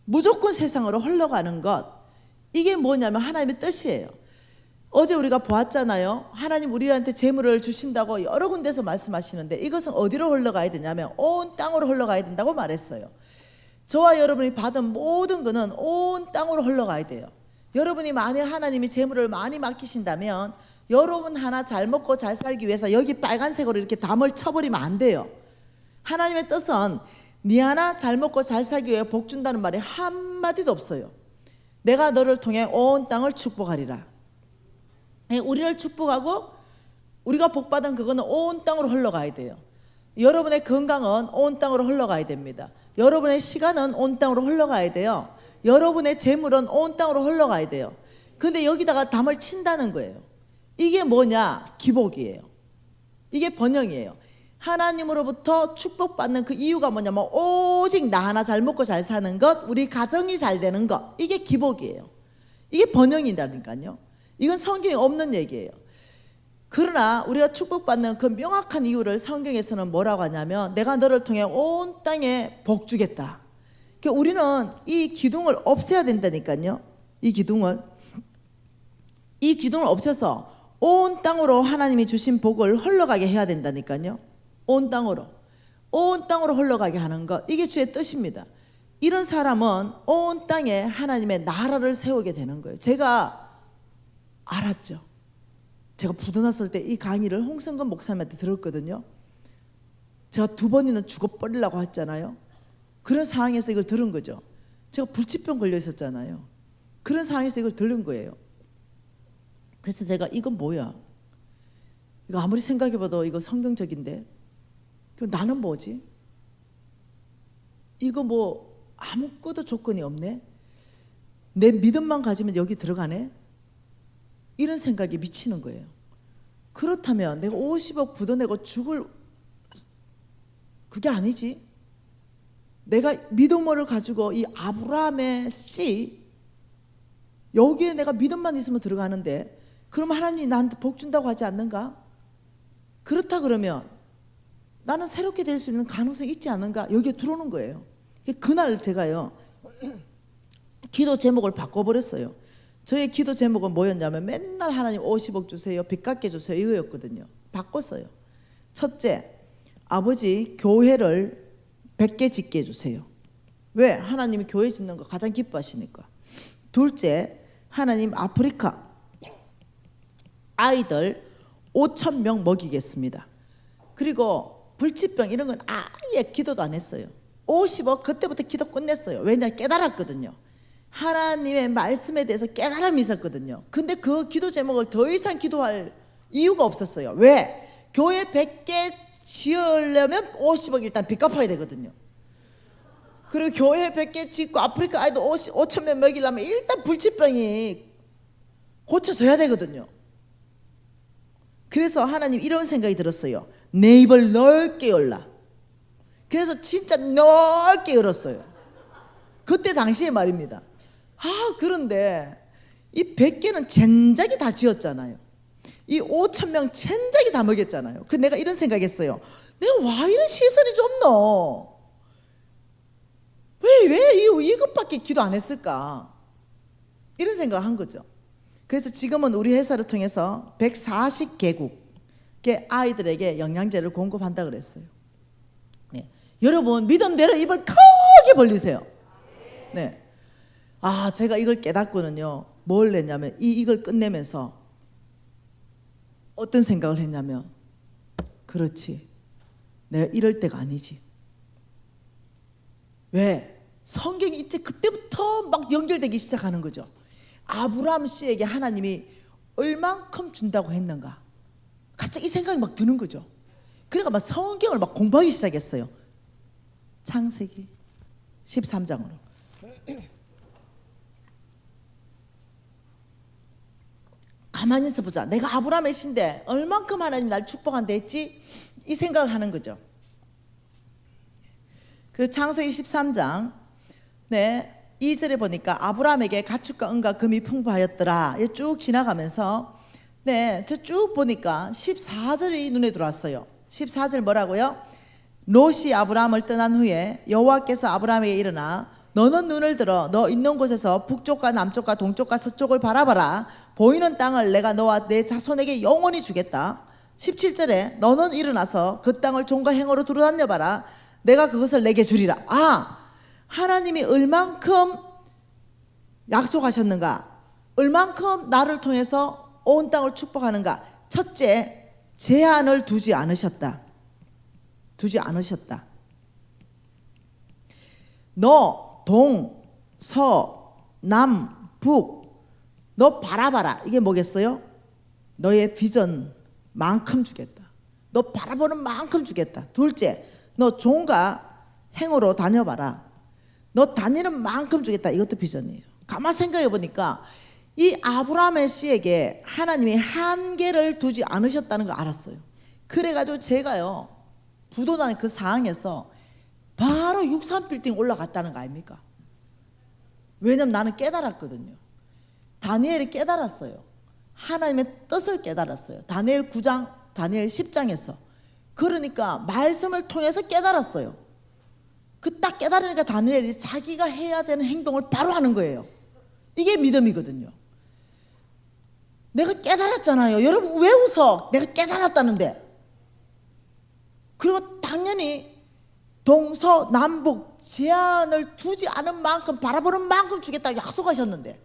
무조건 세상으로 흘러가는 것, 이게 뭐냐면 하나님의 뜻이에요. 어제 우리가 보았잖아요. 하나님 우리한테 재물을 주신다고 여러 군데서 말씀하시는데 이것은 어디로 흘러가야 되냐면 온 땅으로 흘러가야 된다고 말했어요. 저와 여러분이 받은 모든 것은 온 땅으로 흘러가야 돼요. 여러분이 만약 하나님이 재물을 많이 맡기신다면 여러분 하나 잘 먹고 잘 살기 위해서 여기 빨간색으로 이렇게 담을 쳐버리면 안 돼요. 하나님의 뜻은 네 하나 잘 먹고 잘 살기 위해 복 준다는 말이 한마디도 없어요. 내가 너를 통해 온 땅을 축복하리라. 우리를 축복하고 우리가 복받은 그거는 온 땅으로 흘러가야 돼요. 여러분의 건강은 온 땅으로 흘러가야 됩니다. 여러분의 시간은 온 땅으로 흘러가야 돼요. 여러분의 재물은 온 땅으로 흘러가야 돼요. 근데 여기다가 담을 친다는 거예요. 이게 뭐냐? 기복이에요. 이게 번영이에요. 하나님으로부터 축복받는 그 이유가 뭐냐면 오직 나 하나 잘 먹고 잘 사는 것, 우리 가정이 잘 되는 것, 이게 기복이에요. 이게 번영이라니까요. 이건 성경에 없는 얘기예요. 그러나 우리가 축복받는 그 명확한 이유를 성경에서는 뭐라고 하냐면 내가 너를 통해 온 땅에 복 주겠다. 그러니까 우리는 이 기둥을 없애야 된다니까요. 이 기둥을 없애서 온 땅으로 하나님이 주신 복을 흘러가게 해야 된다니까요. 온 땅으로 흘러가게 하는 것, 이게 주의 뜻입니다. 이런 사람은 온 땅에 하나님의 나라를 세우게 되는 거예요. 제가 알았죠. 제가 부도났을 때 이 강의를 홍성근 목사님한테 들었거든요. 제가 2번이나 죽어버리려고 했잖아요. 그런 상황에서 이걸 들은 거죠. 제가 불치병 걸려 있었잖아요. 그런 상황에서 이걸 들은 거예요. 그래서 제가 이건 뭐야? 이거 아무리 생각해봐도 이거 성경적인데 나는 뭐지? 이거 뭐 아무것도 조건이 없네? 내 믿음만 가지면 여기 들어가네? 이런 생각이 미치는 거예요. 그렇다면 내가 50억 부도내고 죽을 그게 아니지. 내가 믿음을 가지고 이 아브라함의 씨 여기에 내가 믿음만 있으면 들어가는데 그럼 하나님이 나한테 복 준다고 하지 않는가? 그렇다 그러면 나는 새롭게 될 수 있는 가능성이 있지 않은가? 여기에 들어오는 거예요. 그날 제가요 기도 제목을 바꿔버렸어요. 저의 기도 제목은 뭐였냐면 맨날 하나님 50억 주세요, 빚 갚게 주세요, 이거였거든요. 바꿨어요. 첫째, 아버지 교회를 100개 짓게 해주세요. 왜? 하나님이 교회 짓는 거 가장 기뻐하시니까. 둘째, 하나님 아프리카 아이들 5,000명 먹이겠습니다. 그리고 불치병 이런 건 아예 기도도 안 했어요. 50억 그때부터 기도 끝냈어요. 왜냐? 깨달았거든요. 하나님의 말씀에 대해서 깨달음이 있었거든요. 근데 그 기도 제목을 더 이상 기도할 이유가 없었어요. 왜? 교회 100개 지으려면 50억 일단 빚 갚아야 되거든요. 그리고 교회 100개 짓고 아프리카 아이들 5,000명 먹이려면 일단 불치병이 고쳐져야 되거든요. 그래서 하나님 이런 생각이 들었어요. 내 입을 넓게 열라. 그래서 진짜 넓게 열었어요. 그때 당시에 말입니다. 그런데 이 100개는 젠작이 다 지었잖아요. 이 5,000명 젠작이 다 먹였잖아요. 그 내가 이런 생각했어요. 내가 와 이런 시선이 좀 너. 왜 이것밖에 기도 안 했을까? 이런 생각을 한 거죠. 그래서 지금은 우리 회사를 통해서 140개국의 아이들에게 영양제를 공급한다 그랬어요. 네. 여러분 믿음대로 입을 크게 벌리세요. 네. 제가 이걸 깨닫고는요 뭘 했냐면 이걸 끝내면서 어떤 생각을 했냐면 그렇지, 내가 이럴 때가 아니지. 왜? 성경이 이제 그때부터 막 연결되기 시작하는 거죠. 아브라함 씨에게 하나님이 얼만큼 준다고 했는가? 갑자기 이 생각이 막 드는 거죠. 그러니까 막 성경을 막 공부하기 시작했어요. 창세기 13장으로. 가만히 있어 보자. 내가 아브라함의 신데 얼만큼 하나님 날 축복한다 했지? 이 생각을 하는 거죠. 그 창세기 13장 2절에 보니까 아브라함에게 가축과 은과 금이 풍부하였더라. 쭉 지나가면서 저 쭉 보니까 14절이 눈에 들어왔어요. 14절 뭐라고요? 롯이 아브라함을 떠난 후에 여호와께서 아브라함에게 일어나 너는 눈을 들어 너 있는 곳에서 북쪽과 남쪽과 동쪽과 서쪽을 바라봐라. 보이는 땅을 내가 너와 내 자손에게 영원히 주겠다. 17절에 너는 일어나서 그 땅을 종과 행어로 두루다녀봐라. 내가 그것을 내게 주리라. 하나님이 얼만큼 약속하셨는가? 얼만큼 나를 통해서 온 땅을 축복하는가? 첫째, 제한을 두지 않으셨다. 너 동, 서, 남, 북 너 바라봐라. 이게 뭐겠어요? 너의 비전만큼 주겠다. 너 바라보는 만큼 주겠다. 둘째, 너 종과 행으로 다녀봐라. 너 다니는 만큼 주겠다. 이것도 비전이에요. 가만 생각해 보니까 이 아브라함의 씨에게 하나님이 한계를 두지 않으셨다는 걸 알았어요. 그래가지고 제가요 부도난 그 상황에서 바로 63빌딩 올라갔다는 거 아닙니까? 왜냐면 나는 깨달았거든요. 다니엘이 깨달았어요. 하나님의 뜻을 깨달았어요. 다니엘 9장, 다니엘 10장에서. 그러니까 말씀을 통해서 깨달았어요. 그 딱 깨달으니까 다니엘이 자기가 해야 되는 행동을 바로 하는 거예요. 이게 믿음이거든요. 내가 깨달았잖아요. 여러분 왜 웃어? 내가 깨달았다는데. 그리고 당연히 동서남북 제한을 두지 않은 만큼 바라보는 만큼 주겠다고 약속하셨는데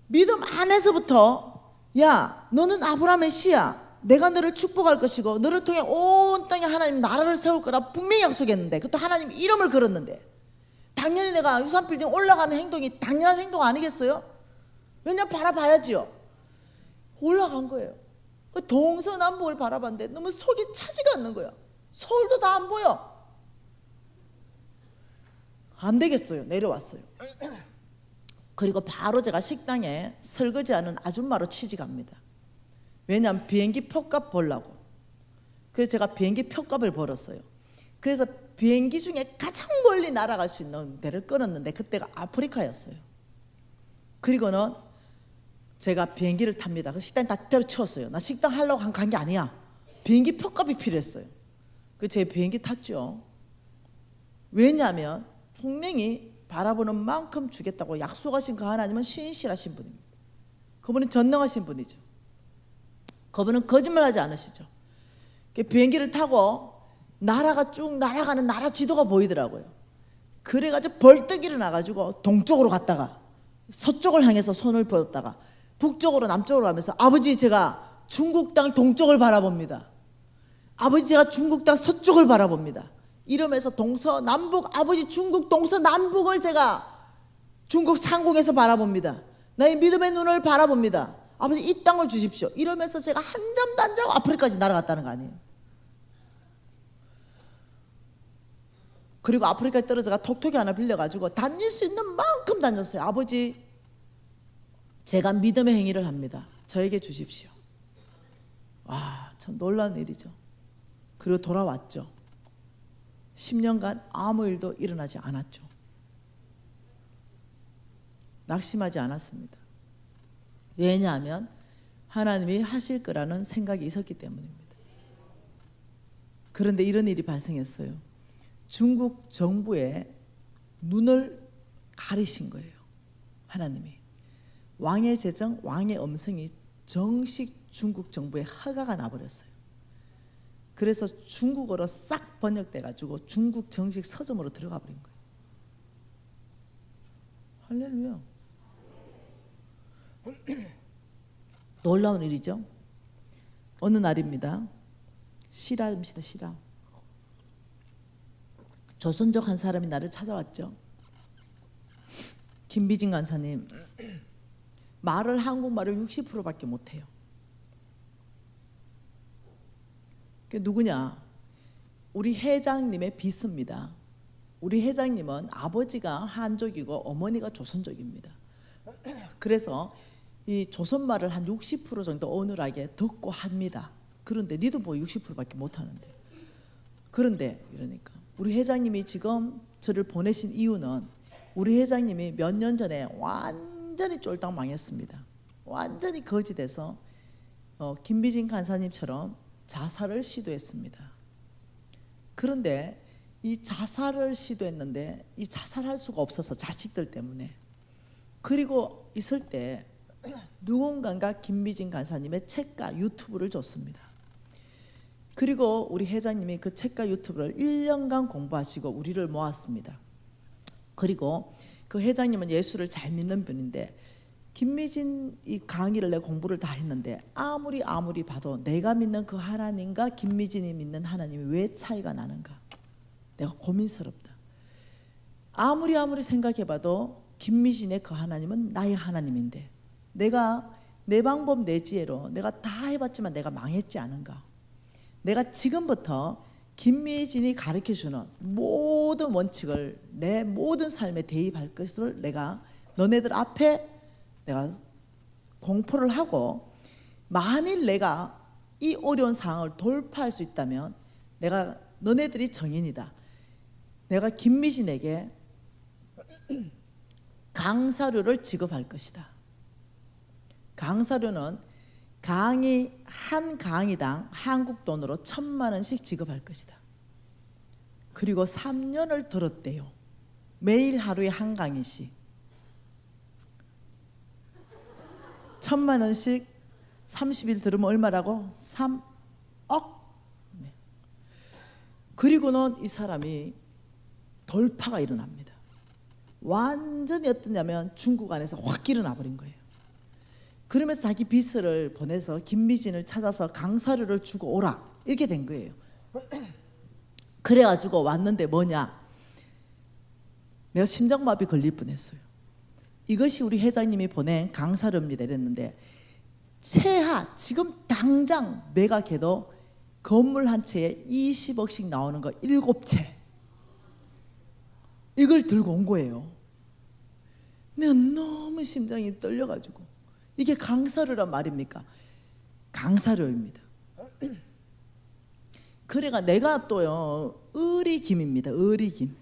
믿음 안에서부터 야 너는 아브라함의 씨야. 내가 너를 축복할 것이고 너를 통해 온 땅에 하나님 나라를 세울 거라 분명히 약속했는데 그것도 하나님 이름을 걸었는데 당연히 내가 63빌딩 올라가는 행동이 당연한 행동 아니겠어요? 왜냐면 바라봐야지요. 올라간 거예요. 그 동서남북을 바라봤는데 너무 속이 차지가 않는 거야. 서울도 다 안 보여. 안 되겠어요. 내려왔어요. 그리고 바로 제가 식당에 설거지하는 아줌마로 취직합니다. 왜냐하면 비행기 표값 벌라고. 그래서 제가 비행기 표값을 벌었어요. 그래서 비행기 중에 가장 멀리 날아갈 수 있는 데를 끊었는데 그때가 아프리카였어요. 그리고는 제가 비행기를 탑니다. 그 식당 다 때려치웠어요. 나 식당 하려고 간 게 아니야. 비행기 표값이 필요했어요. 그 제 비행기 탔죠. 왜냐하면 분명히 바라보는 만큼 주겠다고 약속하신 그 하나님은 신실하신 분입니다. 그분은 전능하신 분이죠. 그분은 거짓말하지 않으시죠. 비행기를 타고 나라가 쭉 날아가는 나라 지도가 보이더라고요. 그래가지고 벌떡 일어나가지고 동쪽으로 갔다가 서쪽을 향해서 손을 뻗었다가 북쪽으로 남쪽으로 가면서 아버지 제가 중국 땅 동쪽을 바라봅니다. 아버지 제가 중국 땅 서쪽을 바라봅니다. 이러면서 동서남북 아버지 중국 동서남북을 제가 중국 상공에서 바라봅니다. 나의 믿음의 눈을 바라봅니다. 아버지 이 땅을 주십시오. 이러면서 제가 한 잠도 안 자고 아프리카까지 날아갔다는 거 아니에요. 그리고 아프리카에 떨어져가 톡톡이 하나 빌려가지고 다닐 수 있는 만큼 다녔어요. 아버지 제가 믿음의 행위를 합니다. 저에게 주십시오. 와, 참 놀라운 일이죠. 그리고 돌아왔죠. 10년간 아무 일도 일어나지 않았죠. 낙심하지 않았습니다. 왜냐하면 하나님이 하실 거라는 생각이 있었기 때문입니다. 그런데 이런 일이 발생했어요. 중국 정부의 눈을 가리신 거예요. 하나님이. 왕의 재정, 왕의 음성이 정식 중국 정부에 허가가 나버렸어요. 그래서 중국어로 싹 번역돼 가지고 중국 정식 서점으로 들어가 버린 거예요. 할렐루야. 놀라운 일이죠. 어느 날입니다. 실화입니다. 실화. 조선족 한 사람이 나를 찾아왔죠. 김비진 간사님, 말을 한국말을 60%밖에 못해요. 그게 누구냐? 우리 회장님의 비스입니다. 우리 회장님은 아버지가 한족이고 어머니가 조선족입니다. 그래서 이 조선말을 한 60% 정도 어눌하게 듣고 합니다. 그런데 니도 뭐 60%밖에 못하는데. 그런데 이러니까 우리 회장님이 지금 저를 보내신 이유는 우리 회장님이 몇 년 전에 완전히 쫄딱 망했습니다. 완전히 거지돼서 김비진 간사님처럼 자살을 시도했습니다. 그런데 이 자살을 시도했는데 이 자살할 수가 없어서 자식들 때문에. 그리고 있을 때 누군가가 김비진 간사님의 책과 유튜브를 줬습니다. 그리고 우리 회장님이 그 책과 유튜브를 1년간 공부하시고 우리를 모았습니다. 그리고 그 회장님은 예수를 잘 믿는 분인데 김미진 이 강의를 내 공부를 다 했는데 아무리 봐도 내가 믿는 그 하나님과 김미진이 믿는 하나님이 왜 차이가 나는가? 내가 고민스럽다. 아무리 생각해봐도 김미진의 그 하나님은 나의 하나님인데 내가 내 방법 내 지혜로 내가 다 해봤지만 내가 망했지 않은가? 내가 지금부터 김미진이 가르쳐주는 모든 원칙을 내 모든 삶에 대입할 것을 내가 너네들 앞에 내가 공포를 하고 만일 내가 이 어려운 상황을 돌파할 수 있다면 내가 너네들이 정인이다. 내가 김미진에게 강사료를 지급할 것이다. 강사료는 강의 한 강의당 한국 돈으로 1,000만 원씩 지급할 것이다. 그리고 3년을 들었대요. 매일 하루에 한 강의씩 1,000만 원씩 30일 들으면 얼마라고? 3억. 네. 그리고는 이 사람이 돌파가 일어납니다. 완전히 어떠냐면 중국 안에서 확 일어나 버린 거예요. 그러면서 자기 비서를 보내서 김미진을 찾아서 강사료를 주고 오라 이렇게 된 거예요. 그래가지고 왔는데 뭐냐, 내가 심장마비 걸릴 뻔했어요. 이것이 우리 회장님이 보낸 강사료입니다 이랬는데, 최하 지금 당장 매각해도 건물 한 채에 20억씩 나오는 거 7채, 이걸 들고 온 거예요. 내가 너무 심장이 떨려가지고, 이게 강사료란 말입니까? 강사료입니다. 그래가 내가 또요 의리김입니다. 의리김.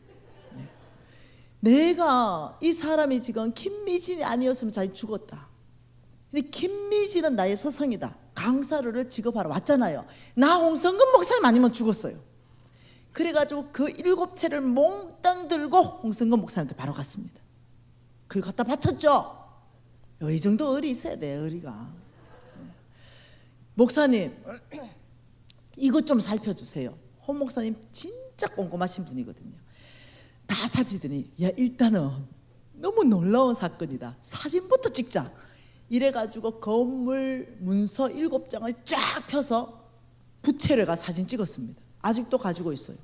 네. 내가 이 사람이 지금 김미진이 아니었으면 잘 죽었다. 근데 김미진은 나의 서성이다. 강사료를 지급하러 왔잖아요. 나 홍성근 목사님 아니면 죽었어요. 그래가지고 그 7채를 몽땅 들고 홍성근 목사님한테 바로 갔습니다. 그리고 갖다 바쳤죠. 이 정도 의리 있어야 돼, 의리가. 목사님, 이것 좀 살펴주세요. 홍 목사님 진짜 꼼꼼하신 분이거든요. 다 살피더니, 야, 일단은 너무 놀라운 사건이다. 사진부터 찍자. 이래가지고 건물 문서 7장을 쫙 펴서 부채를 사진 찍었습니다. 아직도 가지고 있어요.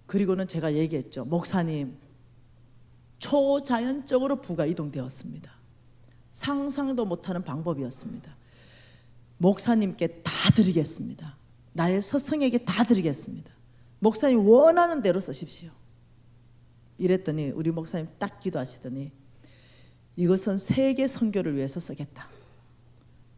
그리고는 제가 얘기했죠. 목사님, 초자연적으로 부가 이동되었습니다. 상상도 못하는 방법이었습니다. 목사님께 다 드리겠습니다. 나의 서성에게 다 드리겠습니다. 목사님 원하는 대로 쓰십시오. 이랬더니 우리 목사님 딱 기도하시더니, 이것은 세계 선교를 위해서 쓰겠다.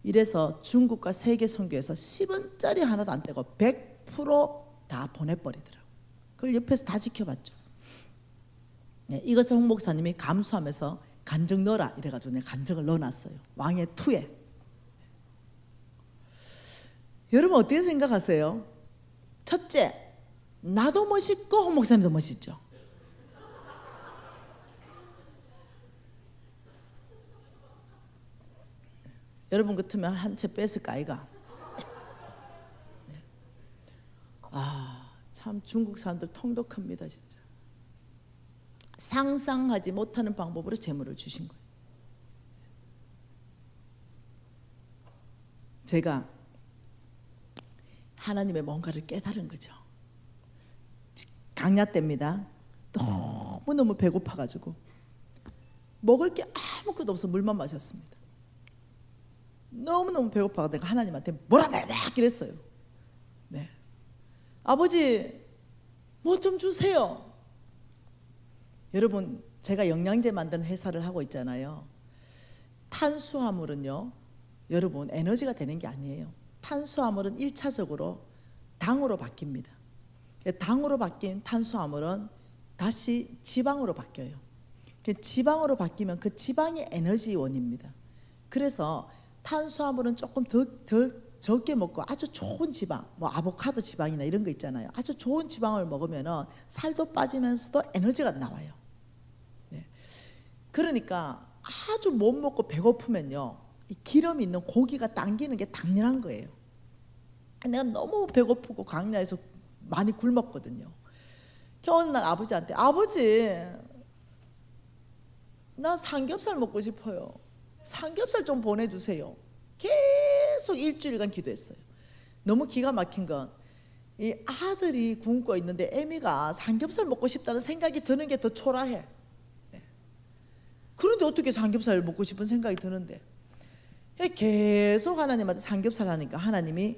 이래서 중국과 세계 선교에서 10원짜리 하나도 안 떼고 100% 보내버리더라고요. 그걸 옆에서 다 지켜봤죠. 네, 이것을 홍 목사님이 감수하면서 간증 넣어라 이래가지고 내가 간증을 넣어놨어요. 왕의 투에. 여러분 어떻게 생각하세요? 첫째, 나도 멋있고 홍 목사님도 멋있죠. 여러분 같으면 한 채 뺐을까 아이가? 네. 참 중국 사람들 통독합니다 진짜. 상상하지 못하는 방법으로 재물을 주신 거예요. 제가 하나님의 뭔가를 깨달은 거죠. 강야 때입니다. 너무너무 배고파가지고 먹을 게 아무것도 없어 물만 마셨습니다. 너무너무 배고파서 내가 하나님한테 뭐라 그랬어요. 네. 아버지 뭐 좀 주세요. 여러분 제가 영양제 만드는 회사를 하고 있잖아요. 탄수화물은요 여러분 에너지가 되는 게 아니에요. 탄수화물은 1차적으로 당으로 바뀝니다. 당으로 바뀐 탄수화물은 다시 지방으로 바뀌어요. 지방으로 바뀌면 그 지방이 에너지원입니다. 그래서 탄수화물은 조금 덜 적게 먹고 아주 좋은 지방, 뭐 아보카도 지방이나 이런 거 있잖아요. 아주 좋은 지방을 먹으면은 살도 빠지면서도 에너지가 나와요. 네. 그러니까 아주 못 먹고 배고프면요, 이 기름 있는 고기가 당기는 게 당연한 거예요. 내가 너무 배고프고 광야에서 많이 굶었거든요. 어느 날 아버지한테, 아버지 나 삼겹살 먹고 싶어요. 삼겹살 좀 보내주세요. 계속 일주일간 기도했어요. 너무 기가 막힌 건 이 아들이 굶고 있는데 애미가 삼겹살 먹고 싶다는 생각이 드는 게 더 초라해. 네. 그런데 어떻게 삼겹살 먹고 싶은 생각이 드는데, 계속 하나님한테 삼겹살 하니까 하나님이,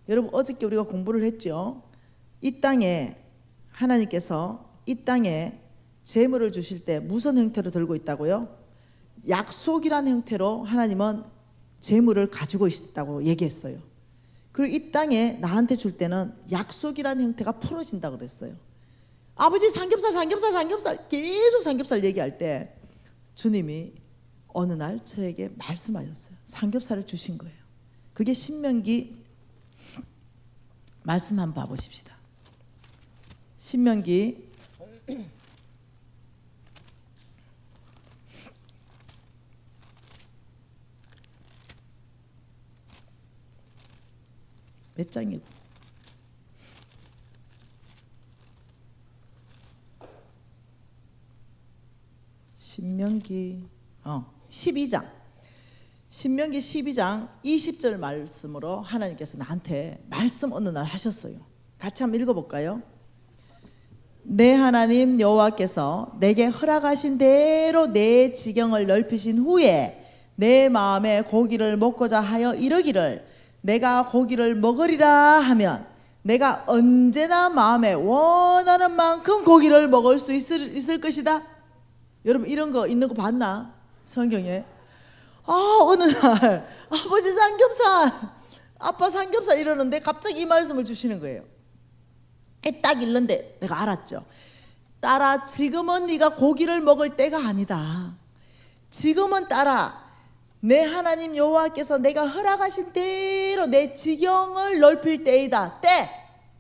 여러분 어저께 우리가 공부를 했죠. 이 땅에 하나님께서 이 땅에 재물을 주실 때 무슨 형태로 들고 있다고요? 약속이라는 형태로 하나님은 재물을 가지고 있다고 얘기했어요. 그리고 이 땅에 나한테 줄 때는 약속이라는 형태가 풀어진다고 그랬어요. 아버지 삼겹살 삼겹살 삼겹살 계속 삼겹살 얘기할 때 주님이 어느 날 저에게 말씀하셨어요. 삼겹살을 주신 거예요. 그게 신명기 말씀 한번 봐보십시다. 신명기 '몇 장이고? 신명기 12장. 신명기 12장 20절 말씀으로 하나님께서 나한테 말씀 어느 날 하셨어요. 같이 한번 읽어볼까요? 내 하나님 여호와께서 내게 허락하신 대로 내 지경을 넓히신 후에 내 마음에 고기를 먹고자 하여 이르기를 내가 고기를 먹으리라 하면 내가 언제나 마음에 원하는 만큼 고기를 먹을 수 있을 것이다. 여러분 이런 거 있는 거 봤나? 성경에. 어느 날 아버지 삼겹살, 아빠 삼겹살 이러는데 갑자기 이 말씀을 주시는 거예요. 딱 읽는데 내가 알았죠. 딸아, 지금은 네가 고기를 먹을 때가 아니다. 지금은 딸아, 내 하나님 여호와께서 내가 허락하신 대로 내 지경을 넓힐 때이다.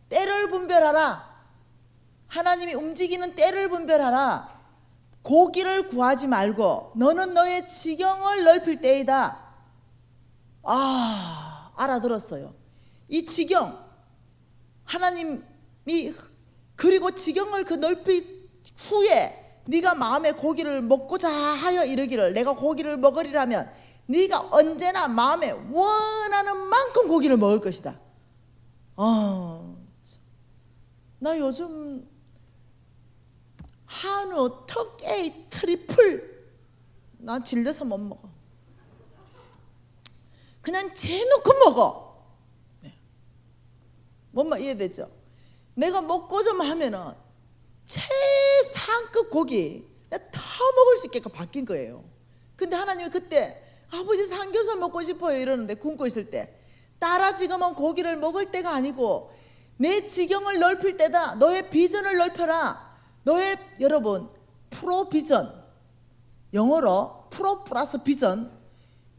때를 분별하라. 하나님이 움직이는 때를 분별하라. 고기를 구하지 말고 너는 너의 지경을 넓힐 때이다. 알아들었어요. 이 지경, 하나님이 그리고 지경을 그 넓힐 후에 네가 마음에 고기를 먹고자 하여 이르기를 내가 고기를 먹으리라면 네가 언제나 마음에 원하는 만큼 고기를 먹을 것이다. 나 요즘 한우, 턱, A, 트리플 나 질려서 못 먹어. 그냥 재놓고 먹어. 뭔 말 이해되죠? 내가 먹고자 하면은 최상급 고기 다 먹을 수 있게끔 바뀐 거예요. 근데 하나님이 그때 아버지 삼겹살 먹고 싶어요 이러는데 굶고 있을 때 딸아, 지금은 고기를 먹을 때가 아니고 내 지경을 넓힐 때다. 너의 비전을 넓혀라. 너의, 여러분, 프로 비전, 영어로 프로 플러스 비전,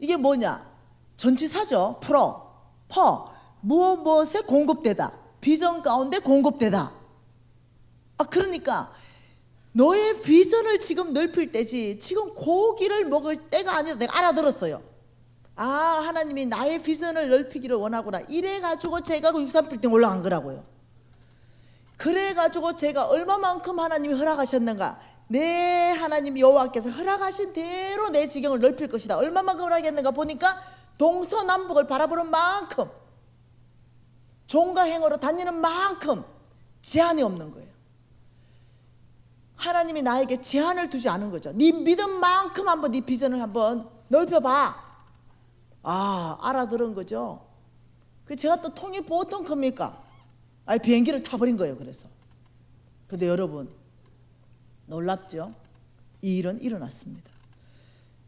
이게 뭐냐? 전치사죠. 무엇에 공급되다. 비전 가운데 공급되다. 그러니까 너의 비전을 지금 넓힐 때지 지금 고기를 먹을 때가 아니라 내가 알아들었어요. 하나님이 나의 비전을 넓히기를 원하구나. 이래가지고 제가 그 63빌딩 올라간 거라고요. 그래가지고 제가 얼마만큼 하나님이 허락하셨는가. 내 하나님 여호와께서 허락하신 대로 내 지경을 넓힐 것이다. 얼마만큼 허락했는가 보니까 동서남북을 바라보는 만큼, 종과 행어로 다니는 만큼 제한이 없는 거예요. 하나님이 나에게 제한을 두지 않은 거죠. 네 믿음만큼 한번 네 비전을 한번 넓혀봐. 알아들은 거죠. 제가 또 통이 보통 큽니까? 비행기를 타버린 거예요. 그래서. 근데 여러분 놀랍죠? 이 일은 일어났습니다.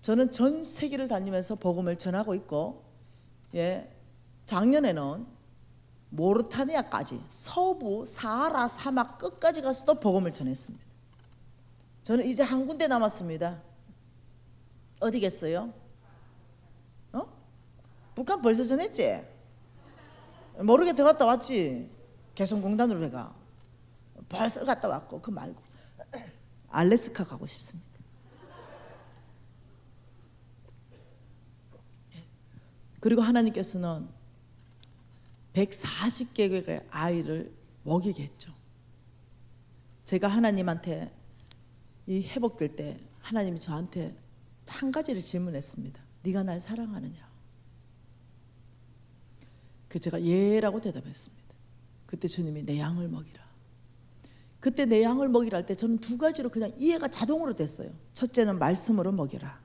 저는 전 세계를 다니면서 복음을 전하고 있고, 작년에는 모르타니아까지 서부 사하라 사막 끝까지 가서도 복음을 전했습니다. 저는 이제 한 군데 남았습니다. 어디겠어요? 북한 벌써 전했지? 모르게 들어갔다 왔지? 개성공단으로 내가 벌써 갔다 왔고. 그 말고 알래스카 가고 싶습니다. 그리고 하나님께서는 140개국의 아이를 먹이게 했죠. 제가 하나님한테 이 회복될 때 하나님이 저한테 한 가지를 질문했습니다. 네가 날 사랑하느냐? 제가 예라고 대답했습니다. 그때 주님이 내 양을 먹이라. 그때 내 양을 먹이라 할 때 저는 두 가지로 그냥 이해가 자동으로 됐어요. 첫째는 말씀으로 먹여라.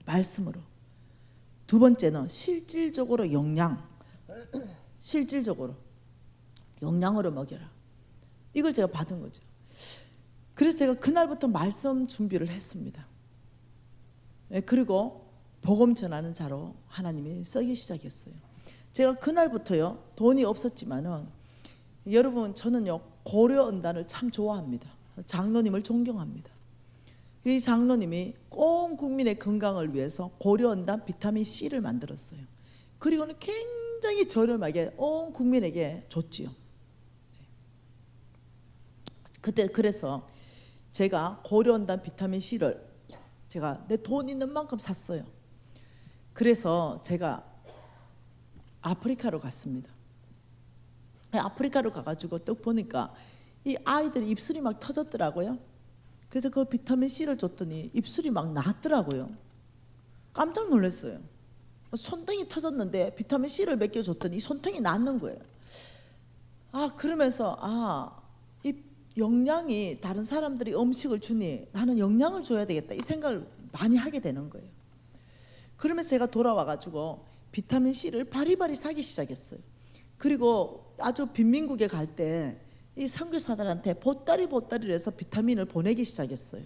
말씀으로. 두 번째는 실질적으로 실질적으로 영양으로 먹여라. 이걸 제가 받은 거죠. 그래서 제가 그날부터 말씀 준비를 했습니다. 그리고 복음 전하는 자로 하나님이 쓰기 시작했어요. 제가 그날부터요, 돈이 없었지만은, 여러분 저는요 고려언단을 참 좋아합니다. 장로님을 존경합니다. 이 장로님이 온 국민의 건강을 위해서 고려언단 비타민 C를 만들었어요. 그리고는 굉장히 저렴하게 온 국민에게 줬지요. 그때 그래서 제가 고려언단 비타민 C를 제가 내 돈 있는 만큼 샀어요. 그래서 제가 아프리카로 갔습니다. 아프리카로 가가지고 딱 보니까 이 아이들이 입술이 막 터졌더라고요. 그래서 그 비타민 C를 줬더니 입술이 막 나았더라고요. 깜짝 놀랐어요. 손등이 터졌는데 비타민 C를 몇 개 줬더니 손등이 낫는 거예요. 그러면서 이 영양이 다른 사람들이 음식을 주니 나는 영양을 줘야 되겠다 이 생각을 많이 하게 되는 거예요. 그러면서 제가 돌아와가지고 비타민 C를 바리바리 사기 시작했어요. 그리고 아주 빈민국에 갈 때 이 선교사들한테 보따리를 해서 비타민을 보내기 시작했어요.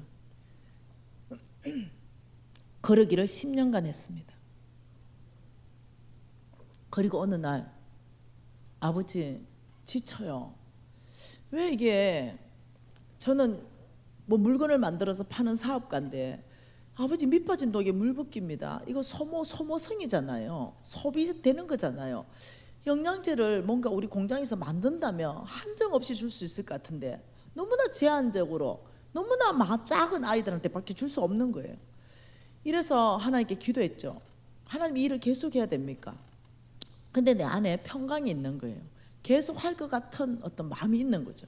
그러기를 10년간 했습니다. 그리고 어느 날 아버지 지쳐요. 왜 이게 저는 뭐 물건을 만들어서 파는 사업가인데 아버지 밑빠진 독에 물 붓기입니다. 이거 소모성이잖아요. 소비되는 거잖아요. 영양제를 뭔가 우리 공장에서 만든다면 한정없이 줄 수 있을 것 같은데 너무나 제한적으로 너무나 작은 아이들한테 밖에 줄 수 없는 거예요. 이래서 하나님께 기도했죠. 하나님 이 일을 계속 해야 됩니까? 근데 내 안에 평강이 있는 거예요. 계속 할 것 같은 어떤 마음이 있는 거죠.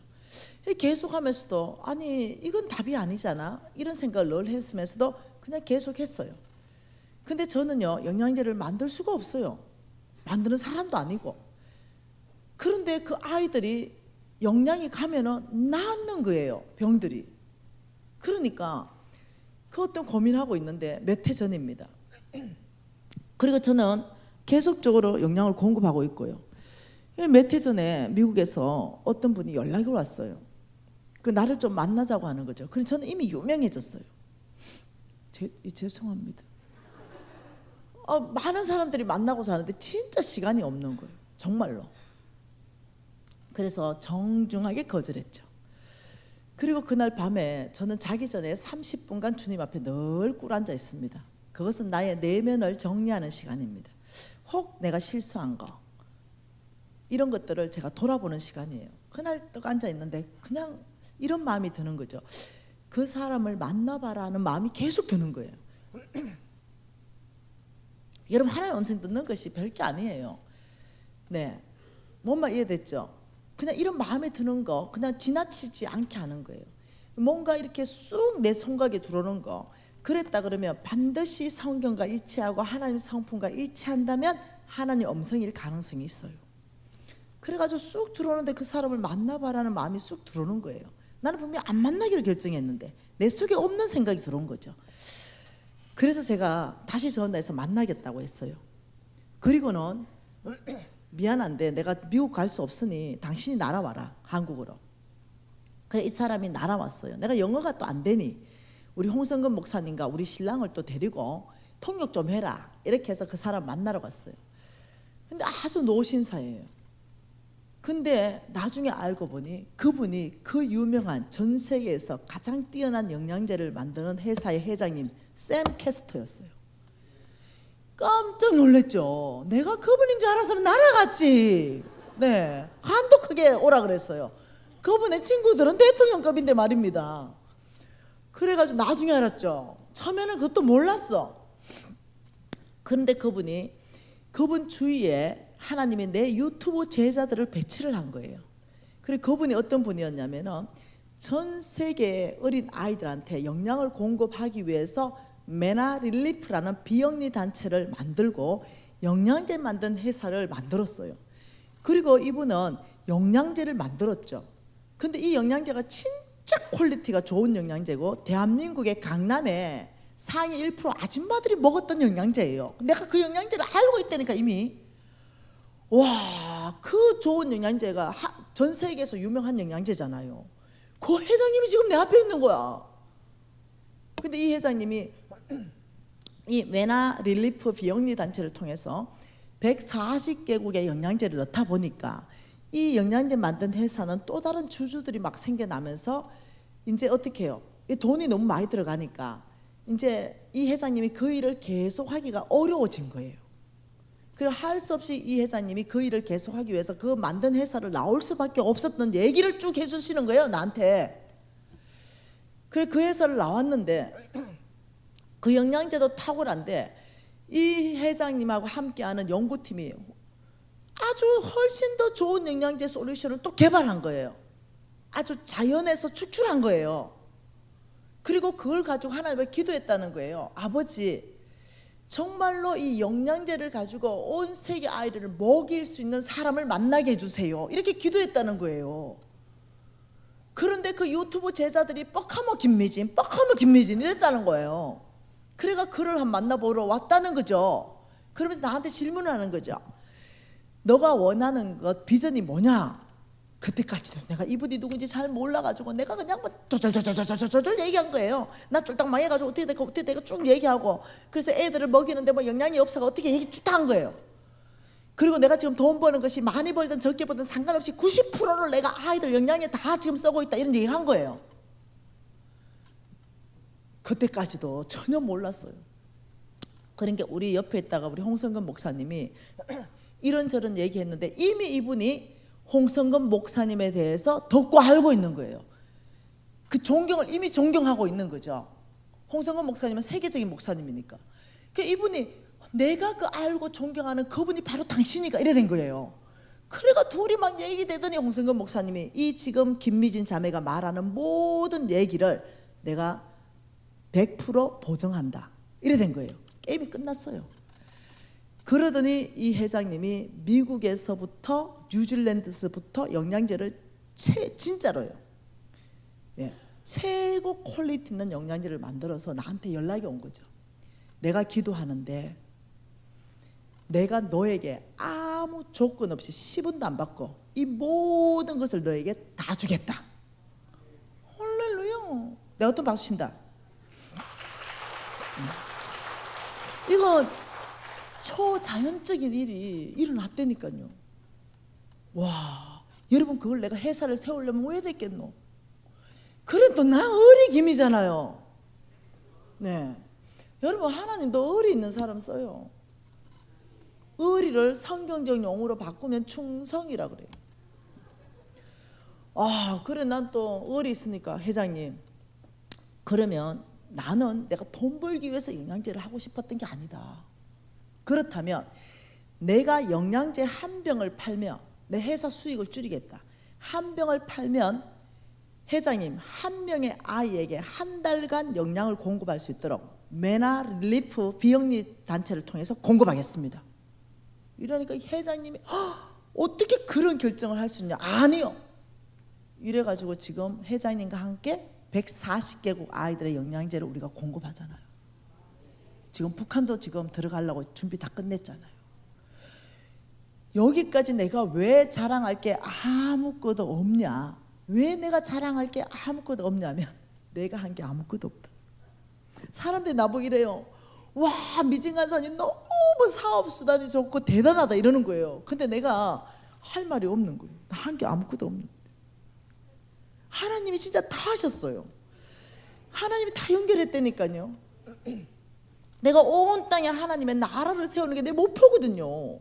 계속 하면서도 아니 이건 답이 아니잖아 이런 생각을 늘 했으면서도 그냥 계속 했어요. 근데 저는요 영양제를 만들 수가 없어요. 만드는 사람도 아니고. 그런데 그 아이들이 영양이 가면은 낫는 거예요, 병들이. 그러니까 그 어떤 고민하고 있는데 몇 해 전입니다. 그리고 저는 계속적으로 영양을 공급하고 있고요. 몇 해 전에 미국에서 어떤 분이 연락이 왔어요. 그 나를 좀 만나자고 하는 거죠. 그래서 저는 이미 유명해졌어요. 죄송합니다. 많은 사람들이 만나고 사는데 진짜 시간이 없는 거예요. 정말로. 그래서 정중하게 거절했죠. 그리고 그날 밤에 저는 자기 전에 30분간 주님 앞에 늘 꿇어앉아 있습니다. 그것은 나의 내면을 정리하는 시간입니다. 혹 내가 실수한 거 이런 것들을 제가 돌아보는 시간이에요. 그날 딱 앉아 있는데 그냥 이런 마음이 드는 거죠. 그 사람을 만나봐라 하는 마음이 계속 드는 거예요. 여러분 하나님 음성 듣는 것이 별게 아니에요. 네, 뭔말 이해됐죠? 그냥 이런 마음에 드는 거 그냥 지나치지 않게 하는 거예요. 뭔가 이렇게 쑥 내 손각에 들어오는 거 그랬다 그러면 반드시 성경과 일치하고 하나님 성품과 일치한다면 하나님 음성일 가능성이 있어요. 그래가지고 쑥 들어오는데 그 사람을 만나봐라는 마음이 쑥 들어오는 거예요. 나는 분명히 안 만나기로 결정했는데 내 속에 없는 생각이 들어온 거죠. 그래서 제가 다시 전화해서 만나겠다고 했어요. 그리고는 미안한데 내가 미국 갈 수 없으니 당신이 날아와라 한국으로. 그래 이 사람이 날아왔어요. 내가 영어가 또 안 되니 우리 홍성근 목사님과 우리 신랑을 또 데리고 통역 좀 해라 이렇게 해서 그 사람 만나러 갔어요. 근데 아주 노신사예요. 근데 나중에 알고 보니 그분이 그 유명한 전 세계에서 가장 뛰어난 영양제를 만드는 회사의 회장님 샘 캐스터였어요. 깜짝 놀랐죠. 내가 그분인 줄 알았으면 날아갔지. 네, 한도 크게 오라 그랬어요. 그분의 친구들은 대통령급인데 말입니다. 그래가지고 나중에 알았죠. 처음에는 그것도 몰랐어. 그런데 그분 주위에 하나님이 내 유튜브 제자들을 배치를 한 거예요. 그리고 그분이 어떤 분이었냐면은 전 세계의 어린 아이들한테 영양을 공급하기 위해서 메나 릴리프라는 비영리 단체를 만들고 영양제 만든 회사를 만들었어요. 그리고 이분은 영양제를 만들었죠. 근데 이 영양제가 진짜 퀄리티가 좋은 영양제고 대한민국의 강남에 상위 1% 아줌마들이 먹었던 영양제예요. 내가 그 영양제를 알고 있다니까 이미. 와, 그 좋은 영양제가 전 세계에서 유명한 영양제잖아요. 그 회장님이 지금 내 앞에 있는 거야. 근데 이 회장님이 이 메나 릴리프 비영리 단체를 통해서 140개국의 영양제를 넣다 보니까 이 영양제 만든 회사는 또 다른 주주들이 막 생겨나면서 이제 어떻게 해요? 이 돈이 너무 많이 들어가니까 이제 이 회장님이 그 일을 계속 하기가 어려워진 거예요. 그리고 할 수 없이 이 회장님이 그 일을 계속 하기 위해서 그 만든 회사를 나올 수밖에 없었던 얘기를 쭉 해주시는 거예요, 나한테. 그래 그 회사를 나왔는데 그 영양제도 탁월한데 이 회장님하고 함께하는 연구팀이 아주 훨씬 더 좋은 영양제 솔루션을 또 개발한 거예요. 아주 자연에서 추출한 거예요. 그리고 그걸 가지고 하나님께 기도했다는 거예요. 아버지, 정말로 이 영양제를 가지고 온 세계 아이들을 먹일 수 있는 사람을 만나게 해주세요. 이렇게 기도했다는 거예요. 그런데 그 유튜브 제자들이 뻑하면 김미진 이랬다는 거예요. 그래가 그를 한 만나보러 왔다는 거죠. 그러면서 나한테 질문을 하는 거죠. 너가 원하는 것 비전이 뭐냐? 그때까지도 내가 이분이 누군지 잘 몰라가지고 내가 그냥 뭐 조절조절조절조절 얘기한 거예요. 나 쫄딱 망해가지고 어떻게 될까 쭉 얘기하고, 그래서 애들을 먹이는데 뭐 영양이 없어가 어떻게 얘기 쭉 한 거예요. 그리고 내가 지금 돈 버는 것이 많이 벌든 적게 벌든 상관없이 90%를 내가 아이들 영양에 다 지금 쓰고 있다, 이런 얘기를 한 거예요. 그때까지도 전혀 몰랐어요. 그러니까 우리 옆에 있다가 우리 홍성근 목사님이 이런저런 얘기했는데 이미 이분이 홍성근 목사님에 대해서 듣고 알고 있는 거예요. 그 존경을 이미 존경하고 있는 거죠. 홍성근 목사님은 세계적인 목사님이니까. 그 이분이 내가 그 알고 존경하는 그분이 바로 당신이니까 이래 된 거예요. 그래가 둘이 막 얘기되더니 홍성근 목사님이 이 지금 김미진 자매가 말하는 모든 얘기를 내가 100% 보정한다, 이래 된 거예요. 게임이 끝났어요. 그러더니 이 회장님이 미국에서부터 뉴질랜드에서부터 영양제를 진짜로요, 예, 최고 퀄리티 있는 영양제를 만들어서 나한테 연락이 온 거죠. 내가 기도하는데 내가 너에게 아무 조건 없이 10원도 안 받고 이 모든 것을 너에게 다 주겠다. 할렐루야. 내가 또 박수 친다. 이거 초자연적인 일이 일어났다니까요. 와, 여러분, 그걸 내가 회사를 세우려면 왜 됐겠노? 그래도 나 어리김이잖아요. 네, 여러분, 하나님도 의리 있는 사람 써요. 의리를 성경적 용어로 바꾸면 충성이라 그래요. 아, 그래, 난 또 의리 있으니까 회장님, 그러면 나는 내가 돈 벌기 위해서 영양제를 하고 싶었던 게 아니다. 그렇다면 내가 영양제 한 병을 팔면 내 회사 수익을 줄이겠다. 한 병을 팔면 회장님 한 명의 아이에게 한 달간 영양을 공급할 수 있도록 메나 릴리프 비영리 단체를 통해서 공급하겠습니다. 이러니까 회장님이 어떻게 그런 결정을 할 수 있냐? 아니요. 이래가지고 지금 회장님과 함께 140개국 아이들의 영양제를 우리가 공급하잖아요. 지금 북한도 지금 들어가려고 준비 다 끝냈잖아요. 여기까지 내가 왜 자랑할 게 아무것도 없냐? 왜 내가 자랑할 게 아무것도 없냐면 내가 한 게 아무것도 없다. 사람들이 나보고 이래요. 와, 미진 간사님 너무 사업수단이 좋고 대단하다 이러는 거예요. 근데 내가 할 말이 없는 거예요. 나 한 게 아무것도 없는 거예요. 하나님이 진짜 다 하셨어요. 하나님이 다 연결했다니까요. 내가 온 땅에 하나님의 나라를 세우는 게 내 목표거든요.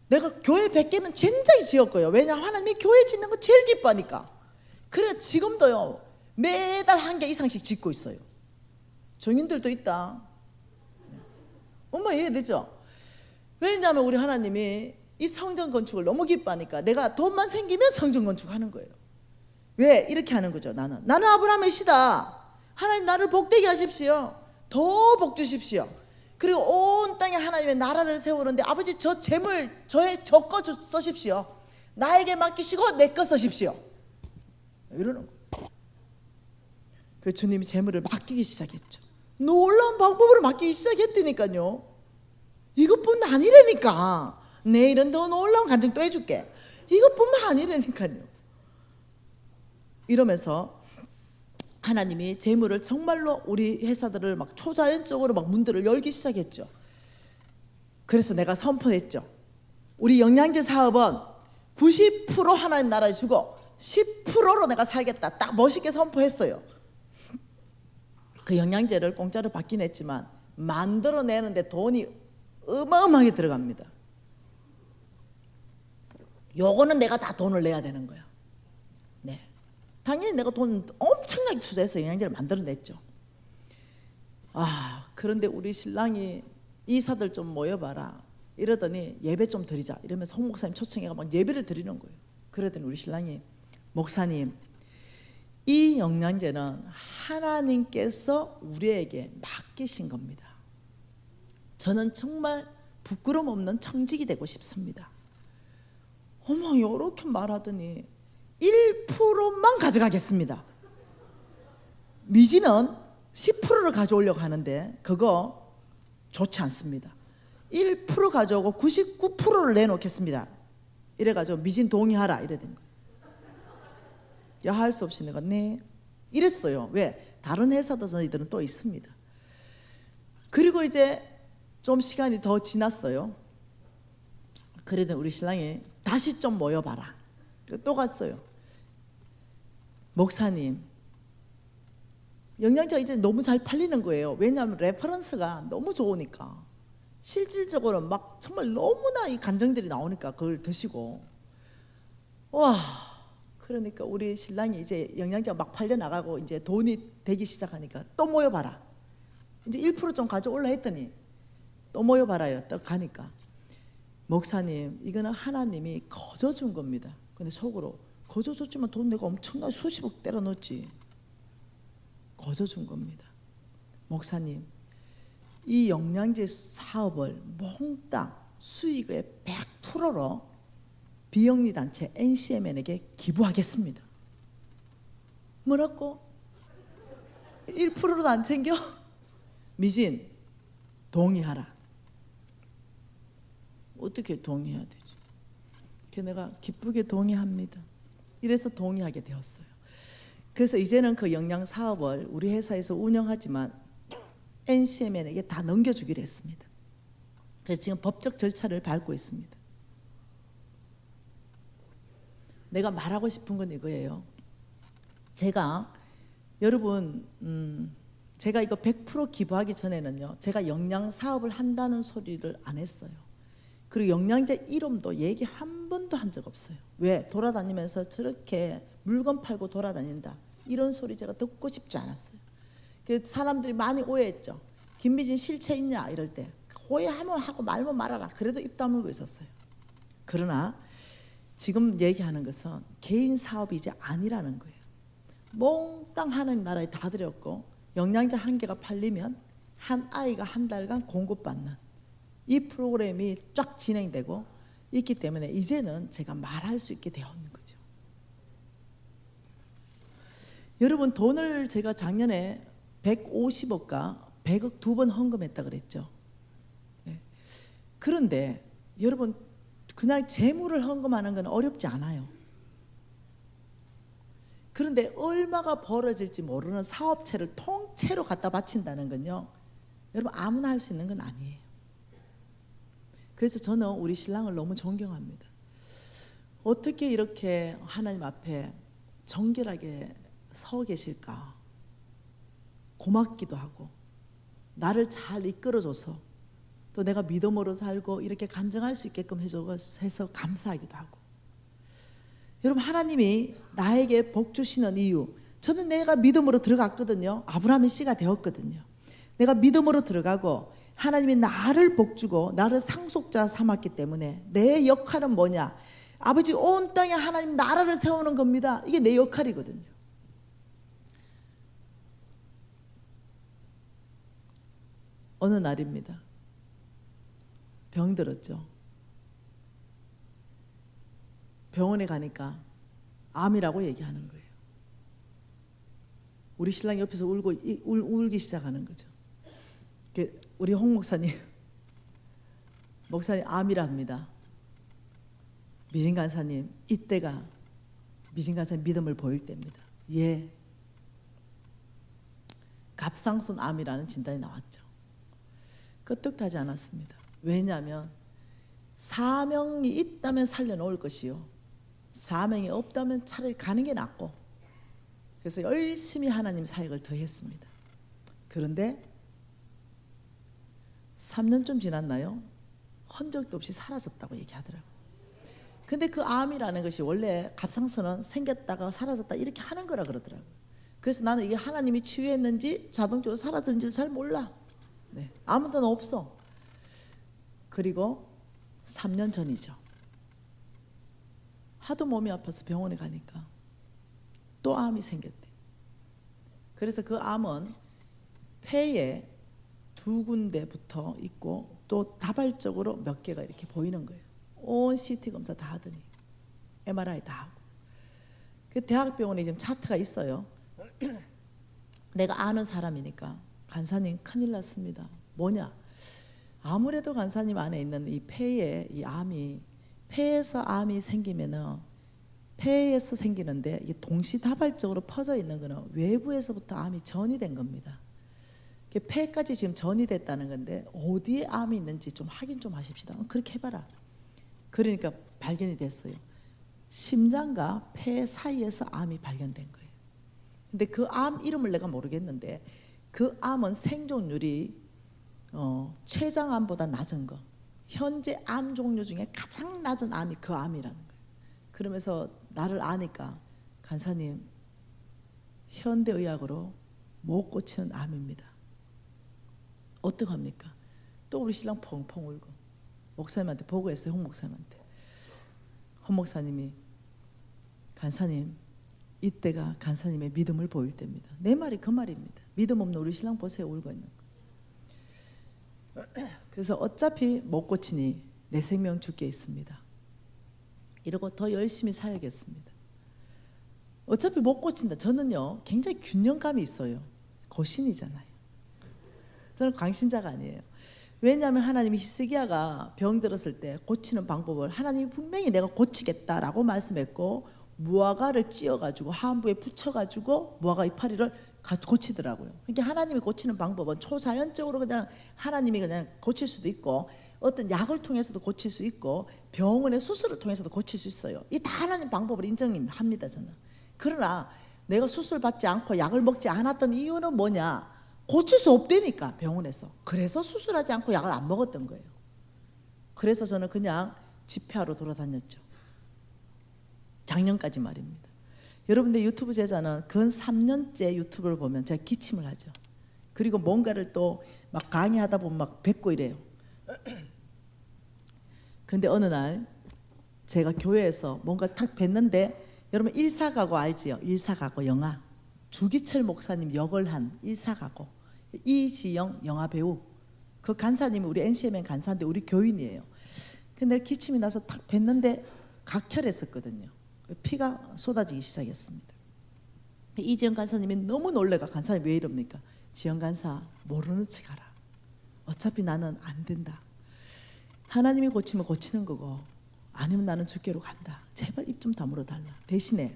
내가 교회 100개는 젠장히 지었고요. 왜냐하면 하나님이 교회 짓는 거 제일 기뻐하니까. 그래 지금도요, 매달 1개 이상씩 짓고 있어요. 정인들도 있다. 엄마 이해되죠? 왜냐하면 우리 하나님이 이 성전 건축을 너무 기뻐하니까 내가 돈만 생기면 성전 건축하는 거예요. 왜? 이렇게 하는 거죠. 나는 아브라함의 시다. 하나님 나를 복되게 하십시오. 더 복 주십시오. 그리고 온 땅에 하나님의 나라를 세우는데 아버지 저 재물 저 거 써십시오. 나에게 맡기시고 내 거 써십시오. 이러는 거예요. 그 주님이 재물을 맡기기 시작했죠. 놀라운 방법으로 맡기기 시작했다니까요. 이것뿐만 아니라니까. 내일은 더 놀라운 간증 또 해줄게. 이것뿐만 아니라니까요. 이러면서 하나님이 재물을 정말로 우리 회사들을 막 초자연적으로 막 문들을 열기 시작했죠. 그래서 내가 선포했죠. 우리 영양제 사업은 90% 하나님 나라에 주고 10%로 내가 살겠다. 딱 멋있게 선포했어요. 그 영양제를 공짜로 받긴 했지만 만들어내는데 돈이 어마어마하게 들어갑니다. 요거는 내가 다 돈을 내야 되는 거야. 네, 당연히 내가 돈 엄청나게 투자해서 영양제를 만들어냈죠. 그런데 우리 신랑이 이사들 좀 모여봐라 이러더니 예배 좀 드리자 이러면서 홍 목사님 초청해가 막 예배를 드리는 거예요. 그러더니 우리 신랑이 목사님, 이 영양제는 하나님께서 우리에게 맡기신 겁니다. 저는 정말 부끄럼 없는 청직이 되고 싶습니다. 어머, 이렇게 말하더니 1%만 가져가겠습니다. 미지는 10%를 가져오려고 하는데 그거 좋지 않습니다. 1% 가져오고 99%를 내놓겠습니다. 이래가지고 미진 동의하라 이래 된 거예요. 야할 수 없이 내가 네 이랬어요. 왜? 다른 회사도 저희들은 또 있습니다. 그리고 이제 좀 시간이 더 지났어요. 그래도 우리 신랑이 다시 좀 모여봐라. 또 갔어요. 목사님, 영양제가 이제 너무 잘 팔리는 거예요. 왜냐하면 레퍼런스가 너무 좋으니까. 실질적으로 막 정말 너무나 이 간증들이 나오니까 그걸 드시고 와, 그러니까 우리 신랑이 이제 영양제가 막 팔려 나가고 이제 돈이 되기 시작하니까 또 모여봐라. 이제 1% 좀 가져올라 했더니 또 모여봐라요. 또 가니까 목사님, 이거는 하나님이 거저 준 겁니다. 근데 속으로 거저 줬지만 돈 내가 엄청나게 수십억 때려 넣었지. 거저 준 겁니다. 목사님, 이 영양제 사업을 몽땅 수익의 100%로 비영리 단체 NCMN에게 기부하겠습니다. 뭐라고? 1%도 안 챙겨? 미진, 동의하라. 어떻게 동의해야 되지? 그래서 내가 기쁘게 동의합니다. 이래서 동의하게 되었어요. 그래서 이제는 그 영양 사업을 우리 회사에서 운영하지만 NCMN에게 다 넘겨주기로 했습니다. 그래서 지금 법적 절차를 밟고 있습니다. 내가 말하고 싶은 건 이거예요. 제가 여러분 제가 이거 100% 기부하기 전에는요, 제가 영양 사업을 한다는 소리를 안 했어요. 그리고 영양제 이름도 얘기 한 번도 한 적 없어요. 왜? 돌아다니면서 저렇게 물건 팔고 돌아다닌다 이런 소리 제가 듣고 싶지 않았어요. 사람들이 많이 오해했죠. 김미진 실체 있냐 이럴 때 오해하면 하고 말면 말아라. 그래도 입 다물고 있었어요. 그러나 지금 얘기하는 것은 개인 사업이 이제 아니라는 거예요. 몽땅 하나님 나라에 다 드렸고 영양제 한 개가 팔리면 한 아이가 한 달간 공급받는 이 프로그램이 쫙 진행되고 있기 때문에 이제는 제가 말할 수 있게 되었는 거죠. 여러분, 돈을 제가 작년에 150억과 100억 2번 헌금했다 그랬죠. 네. 그런데 여러분, 그냥 재물을 헌금하는 건 어렵지 않아요. 그런데 얼마가 벌어질지 모르는 사업체를 통째로 갖다 바친다는 건요, 여러분 아무나 할 수 있는 건 아니에요. 그래서 저는 우리 신랑을 너무 존경합니다. 어떻게 이렇게 하나님 앞에 정결하게 서 계실까? 고맙기도 하고 나를 잘 이끌어줘서 또 내가 믿음으로 살고 이렇게 간증할 수 있게끔 해서 감사하기도 하고. 여러분, 하나님이 나에게 복 주시는 이유, 저는 내가 믿음으로 들어갔거든요. 아브라함의 씨가 되었거든요. 내가 믿음으로 들어가고 하나님이 나를 복 주고 나를 상속자 삼았기 때문에 내 역할은 뭐냐? 아버지, 온 땅에 하나님 나라를 세우는 겁니다. 이게 내 역할이거든요. 어느 날입니다. 병들었죠. 병원에 가니까 암이라고 얘기하는 거예요. 우리 신랑이 옆에서 울기 시작하는 거죠. 우리 홍 목사님, 암이랍니다. 미진 간사님, 이때가 미진 간사님 믿음을 보일 때입니다. 예. 갑상선 암이라는 진단이 나왔죠. 끄떡하지 않았습니다. 왜냐하면 사명이 있다면 살려놓을 것이요, 사명이 없다면 차라리 가는 게 낫고, 그래서 열심히 하나님 사역을 더 했습니다. 그런데 3년쯤 지났나요? 흔적도 없이 사라졌다고 얘기하더라고요. 근데 그 암이라는 것이 원래 갑상선은 생겼다가 사라졌다 이렇게 하는 거라 그러더라고요. 그래서 나는 이게 하나님이 치유했는지 자동적으로 사라졌는지 잘 몰라. 네, 아무 데나 없어. 그리고 3년 전이죠. 하도 몸이 아파서 병원에 가니까 또 암이 생겼대. 그래서 그 암은 폐에 2군데 붙어 있고 또 다발적으로 몇 개가 이렇게 보이는 거예요. 온 CT 검사 다 하더니 MRI 다 하고. 그 대학병원에 지금 차트가 있어요. 내가 아는 사람이니까 간사님 큰일 났습니다. 뭐냐? 아무래도 간사님 안에 있는 이 폐에 이 암이, 폐에서 암이 생기면은 폐에서 생기는데 이게 동시다발적으로 퍼져 있는 거는 외부에서부터 암이 전이된 겁니다. 폐까지 지금 전이 됐다는 건데 어디에 암이 있는지 좀 확인 좀 하십시다. 그렇게 해봐라. 그러니까 발견이 됐어요. 심장과 폐 사이에서 암이 발견된 거예요. 근데 그 암 이름을 내가 모르겠는데 그 암은 생존율이 췌장암보다 낮은 거, 현재 암 종류 중에 가장 낮은 암이 그 암이라는 거예요. 그러면서 나를 아니까 간사님 현대의학으로 못 고치는 암입니다. 어떡합니까? 또 우리 신랑 펑펑 울고 목사님한테 보고했어요. 홍 목사님한테. 홍 목사님이 간사님 이때가 간사님의 믿음을 보일 때입니다. 내 말이 그 말입니다. 믿음 없는 우리 신랑 보세요. 울고 있는 거. 그래서 어차피 못 고치니 내 생명 주께 있습니다. 이러고 더 열심히 사야겠습니다. 어차피 못 고친다. 저는요 굉장히 균형감이 있어요. 고신이잖아요. 저는 광신자가 아니에요. 왜냐하면 하나님이 히스기야가 병들었을 때 고치는 방법을 하나님이 분명히 내가 고치겠다라고 말씀했고 무화과를 찧어가지고 하안부에 붙여가지고 무화과 이파리를 고치더라고요. 그러니까 하나님이 고치는 방법은 초자연적으로 그냥 하나님이 그냥 고칠 수도 있고 어떤 약을 통해서도 고칠 수 있고 병원의 수술을 통해서도 고칠 수 있어요. 이 다 하나님 방법을 인정합니다 저는. 그러나 내가 수술 받지 않고 약을 먹지 않았던 이유는 뭐냐? 고칠 수 없다니까 병원에서. 그래서 수술하지 않고 약을 안 먹었던 거예요. 그래서 저는 그냥 집회하러 돌아다녔죠. 작년까지 말입니다. 여러분들 유튜브 제자는 근 3년째 유튜브를 보면 제가 기침을 하죠. 그리고 뭔가를 또 막 강의하다 보면 막 뱉고 이래요. 근데 어느 날 제가 교회에서 뭔가 탁 뱉는데 여러분 일사각오 알지요? 일사각오 영화. 주기철 목사님 역을 한 일사각오. 이지영 영화 배우. 그 간사님이 우리 NCMN 간사인데 우리 교인이에요. 근데 기침이 나서 탁 뱉는데 각혈했었거든요. 피가 쏟아지기 시작했습니다. 이지영 간사님이 너무 놀래가 간사님 왜 이럽니까? 지영 간사 모르는 척 하라. 어차피 나는 안 된다. 하나님이 고치면 고치는 거고 아니면 나는 주께로 간다. 제발 입 좀 다물어 달라. 대신에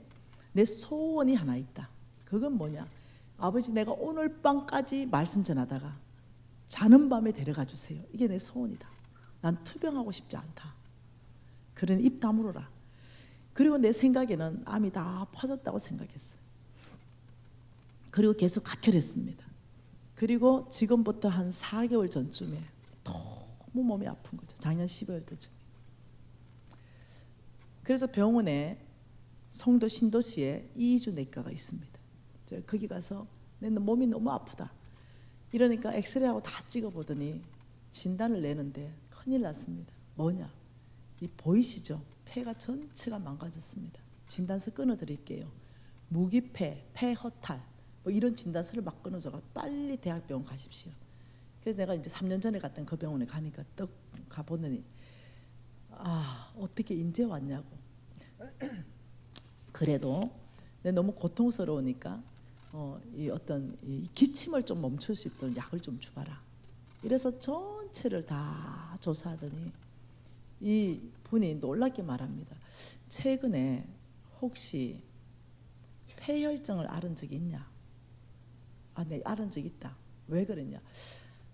내 소원이 하나 있다. 그건 뭐냐? 아버지 내가 오늘 밤까지 말씀 전하다가 자는 밤에 데려가 주세요. 이게 내 소원이다. 난 투병하고 싶지 않다. 그러니 입 다물어라. 그리고 내 생각에는 암이 다 퍼졌다고 생각했어요. 그리고 계속 각혈했습니다. 그리고 지금부터 한 4개월 전쯤에 너무 몸이 아픈 거죠. 작년 12월 때쯤에. 그래서 병원에 송도 신도시에 이희주 내과가 있습니다. 제가 거기 가서 내 몸이 너무 아프다. 이러니까 엑스레이하고 다 찍어보더니 진단을 내는데 큰일 났습니다. 뭐냐? 이 보이시죠? 폐가 전체가 망가졌습니다. 진단서 끊어드릴게요. 무기폐, 폐허탈 뭐 이런 진단서를 막 끊어줘가 빨리 대학병원 가십시오. 그래서 내가 이제 3년 전에 갔던 그 병원에 가니까 떡 가보더니 어떻게 인제 왔냐고. 그래도 너무 고통스러우니까 이 어떤 이 기침을 좀 멈출 수 있도록 약을 좀 주봐라. 이래서 전체를 다 조사하더니 이 분이 놀랍게 말합니다. 최근에 혹시 폐혈증을 앓은 적이 있냐? 아, 내 앓은 적 있다. 왜 그랬냐?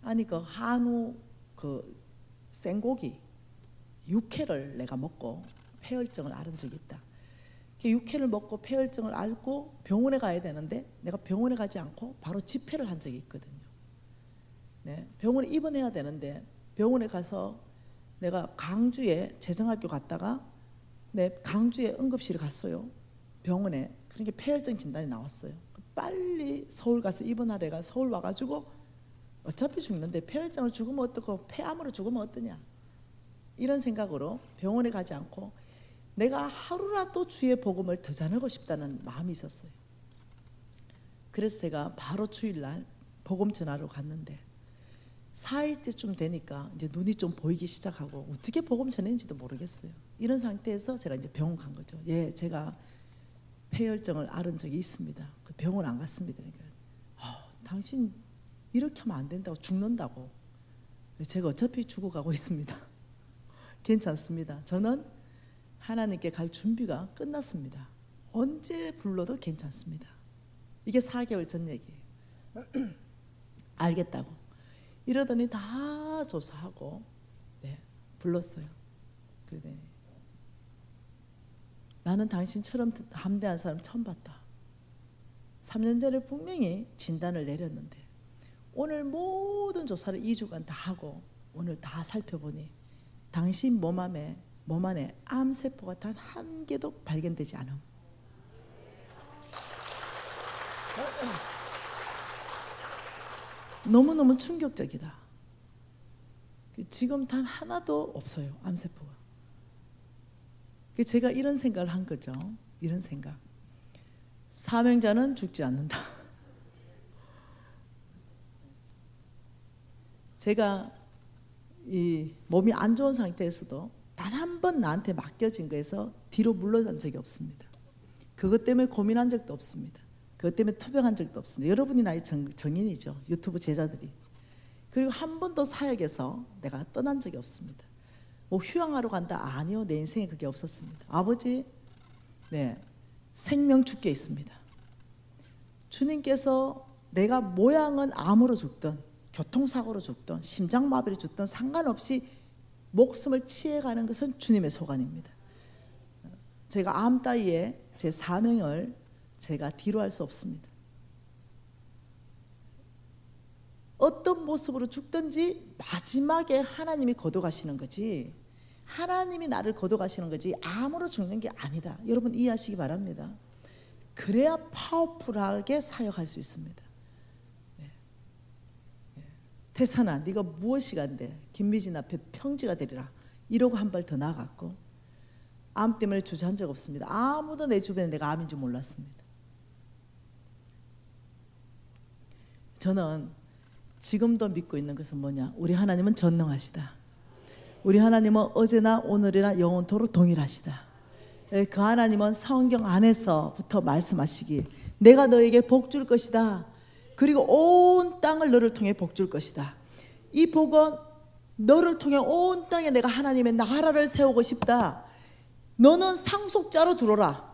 아니 그 한우 그 생고기 육회를 내가 먹고 폐혈증을 앓은 적이 있다. 그 육회를 먹고 폐혈증을 앓고 병원에 가야 되는데 내가 병원에 가지 않고 바로 집회를 한 적이 있거든요. 네, 병원에 입원해야 되는데 병원에 가서 내가 강주에 재정학교 갔다가 강주에 응급실에 갔어요. 병원에. 그러니까 폐혈증 진단이 나왔어요. 빨리 서울 가서 입원하래가 서울 와가지고 어차피 죽는데 폐혈증을 죽으면 어떻고 폐암으로 죽으면 어떠냐 이런 생각으로 병원에 가지 않고 내가 하루라도 주의 복음을 더 전하고 싶다는 마음이 있었어요. 그래서 제가 바로 주일날 복음 전하러 갔는데 4일째쯤 되니까 이제 눈이 좀 보이기 시작하고 어떻게 복음 전했는지도 모르겠어요. 이런 상태에서 제가 이제 병원 간 거죠. 예, 제가 폐혈증을 앓은 적이 있습니다. 그 병원 안 갔습니다. 그러니까 당신 이렇게 하면 안 된다고 죽는다고. 제가 어차피 죽어가고 있습니다. 괜찮습니다. 저는 하나님께 갈 준비가 끝났습니다. 언제 불러도 괜찮습니다. 이게 4개월 전 얘기예요. 알겠다고. 이러더니 다 조사하고 불렀어요. 그래. 나는 당신처럼 함대한 사람 처음 봤다. 3년 전에 분명히 진단을 내렸는데 오늘 모든 조사를 2주간 다 하고 오늘 다 살펴보니 당신 몸 안에 암세포가 단 한 개도 발견되지 않음. 너무너무 충격적이다. 지금 단 하나도 없어요. 암세포가. 제가 이런 생각을 한 거죠. 이런 생각. 사명자는 죽지 않는다. 제가 이 몸이 안 좋은 상태에서도 단 한 번 나한테 맡겨진 거에서 뒤로 물러난 적이 없습니다. 그것 때문에 고민한 적도 없습니다. 그것 때문에 투병한 적도 없습니다. 여러분이 나의 정인이죠. 유튜브 제자들이. 그리고 한 번도 사역에서 내가 떠난 적이 없습니다. 뭐 휴양하러 간다? 아니요. 내 인생에 그게 없었습니다. 아버지, 생명 주께 있습니다. 주님께서 내가 모양은 암으로 죽든 교통사고로 죽든 심장마비로 죽든 상관없이 목숨을 취해가는 것은 주님의 소관입니다. 제가 암 따위에 제 사명을 제가 뒤로 할 수 없습니다. 어떤 모습으로 죽든지 마지막에 하나님이 거둬가시는 거지, 하나님이 나를 거둬가시는 거지 암으로 죽는 게 아니다. 여러분 이해하시기 바랍니다. 그래야 파워풀하게 사역할 수 있습니다. 태산아, 네가 무엇이 간대? 김미진 앞에 평지가 되리라. 이러고 한 발 더 나아갔고, 암 때문에 주저한 적 없습니다. 아무도 내 주변에 내가 암인 줄 몰랐습니다. 저는 지금도 믿고 있는 것은 뭐냐? 우리 하나님은 전능하시다. 우리 하나님은 어제나 오늘이나 영원토록 동일하시다. 그 하나님은 성경 안에서부터 말씀하시기, 내가 너에게 복 줄 것이다. 그리고 온 땅을 너를 통해 복 줄 것이다. 이 복은 너를 통해 온 땅에 내가 하나님의 나라를 세우고 싶다. 너는 상속자로 들어오라.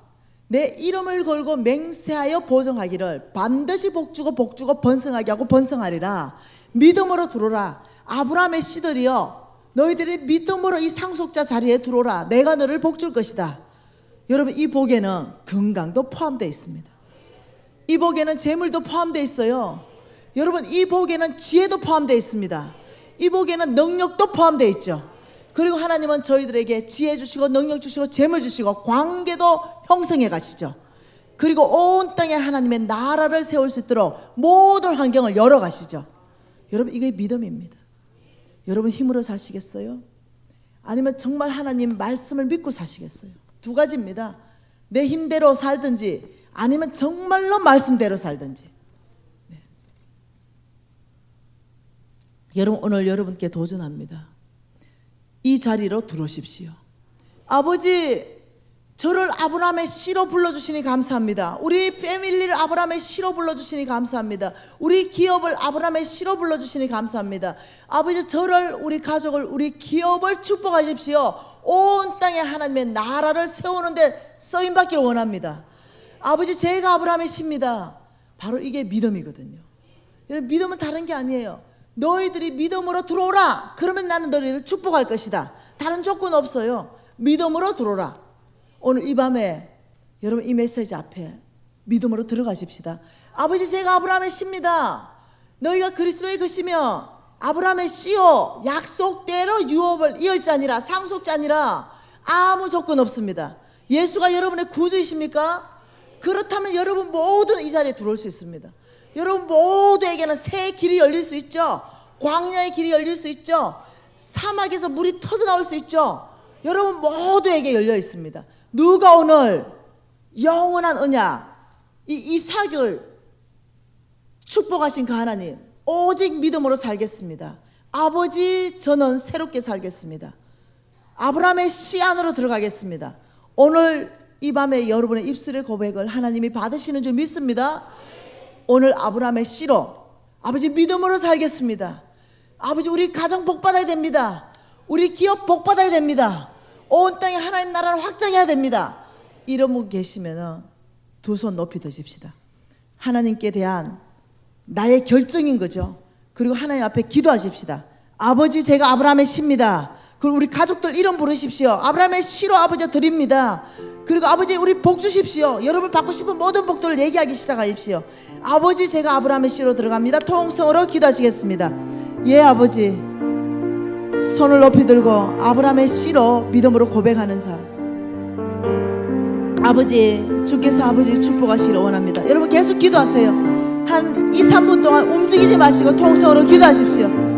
내 이름을 걸고 맹세하여 보증하기를 반드시 복주고 번성하게 하고 번성하리라. 믿음으로 들어오라. 아브라함의 씨들이여, 너희들이 믿음으로 이 상속자 자리에 들어오라. 내가 너를 복 줄 것이다. 여러분, 이 복에는 건강도 포함되어 있습니다. 이 복에는 재물도 포함되어 있어요. 여러분, 이 복에는 지혜도 포함되어 있습니다. 이 복에는 능력도 포함되어 있죠. 그리고 하나님은 저희들에게 지혜 주시고 능력 주시고 재물 주시고 관계도 형성해 가시죠. 그리고 온 땅에 하나님의 나라를 세울 수 있도록 모든 환경을 열어 가시죠. 여러분, 이게 믿음입니다. 여러분 힘으로 사시겠어요? 아니면 정말 하나님 말씀을 믿고 사시겠어요? 두 가지입니다. 내 힘대로 살든지 아니면 정말로 말씀대로 살든지. 여러분, 오늘 여러분께 도전합니다. 이 자리로 들어오십시오. 아버지, 저를 아브라함의 씨로 불러주시니 감사합니다. 우리 패밀리를 아브라함의 씨로 불러주시니 감사합니다. 우리 기업을 아브라함의 씨로 불러주시니 감사합니다. 아버지, 저를, 우리 가족을, 우리 기업을 축복하십시오. 온 땅에 하나님의 나라를 세우는데 쓰임받기를 원합니다. 아버지, 제가 아브라함의 씨입니다. 바로 이게 믿음이거든요. 여러분, 믿음은 다른 게 아니에요. 너희들이 믿음으로 들어오라. 그러면 나는 너희를 축복할 것이다. 다른 조건 없어요. 믿음으로 들어오라. 오늘 이 밤에 여러분 이 메시지 앞에 믿음으로 들어가십시다. 아버지, 제가 아브라함의 씨입니다. 너희가 그리스도의 것이며 아브라함의 씨요, 약속대로 유업을 이을 자니라, 상속자니라. 아무 조건 없습니다. 예수가 여러분의 구주이십니까? 그렇다면 여러분 모두는 이 자리에 들어올 수 있습니다. 여러분 모두에게는 새 길이 열릴 수 있죠. 광야의 길이 열릴 수 있죠. 사막에서 물이 터져 나올 수 있죠. 여러분 모두에게 열려 있습니다. 누가 오늘 영원한 언약, 이 이삭을 축복하신 그 하나님, 오직 믿음으로 살겠습니다. 아버지, 저는 새롭게 살겠습니다. 아브라함의 씨 안으로 들어가겠습니다. 오늘 이 밤에 여러분의 입술의 고백을 하나님이 받으시는 줄 믿습니다. 오늘 아브라함의 씨로 아버지 믿음으로 살겠습니다. 아버지, 우리 가정 복받아야 됩니다. 우리 기업 복받아야 됩니다. 온 땅에 하나님 나라를 확장해야 됩니다. 이런 분 계시면 두 손 높이 드십시다. 하나님께 대한 나의 결정인 거죠. 그리고 하나님 앞에 기도하십시다. 아버지, 제가 아브라함의 씨입니다. 그리고 우리 가족들 이름 부르십시오. 아브라함의 씨로 아버지 드립니다. 그리고 아버지, 우리 복 주십시오. 여러분 받고 싶은 모든 복들을 얘기하기 시작하십시오. 아버지, 제가 아브라함의 씨로 들어갑니다. 통성으로 기도하시겠습니다. 예, 아버지. 손을 높이 들고 아브라함의 씨로 믿음으로 고백하는 자. 아버지, 주께서 아버지 축복하시기를 원합니다. 여러분 계속 기도하세요. 한 2, 3분 동안 움직이지 마시고 통성으로 기도하십시오.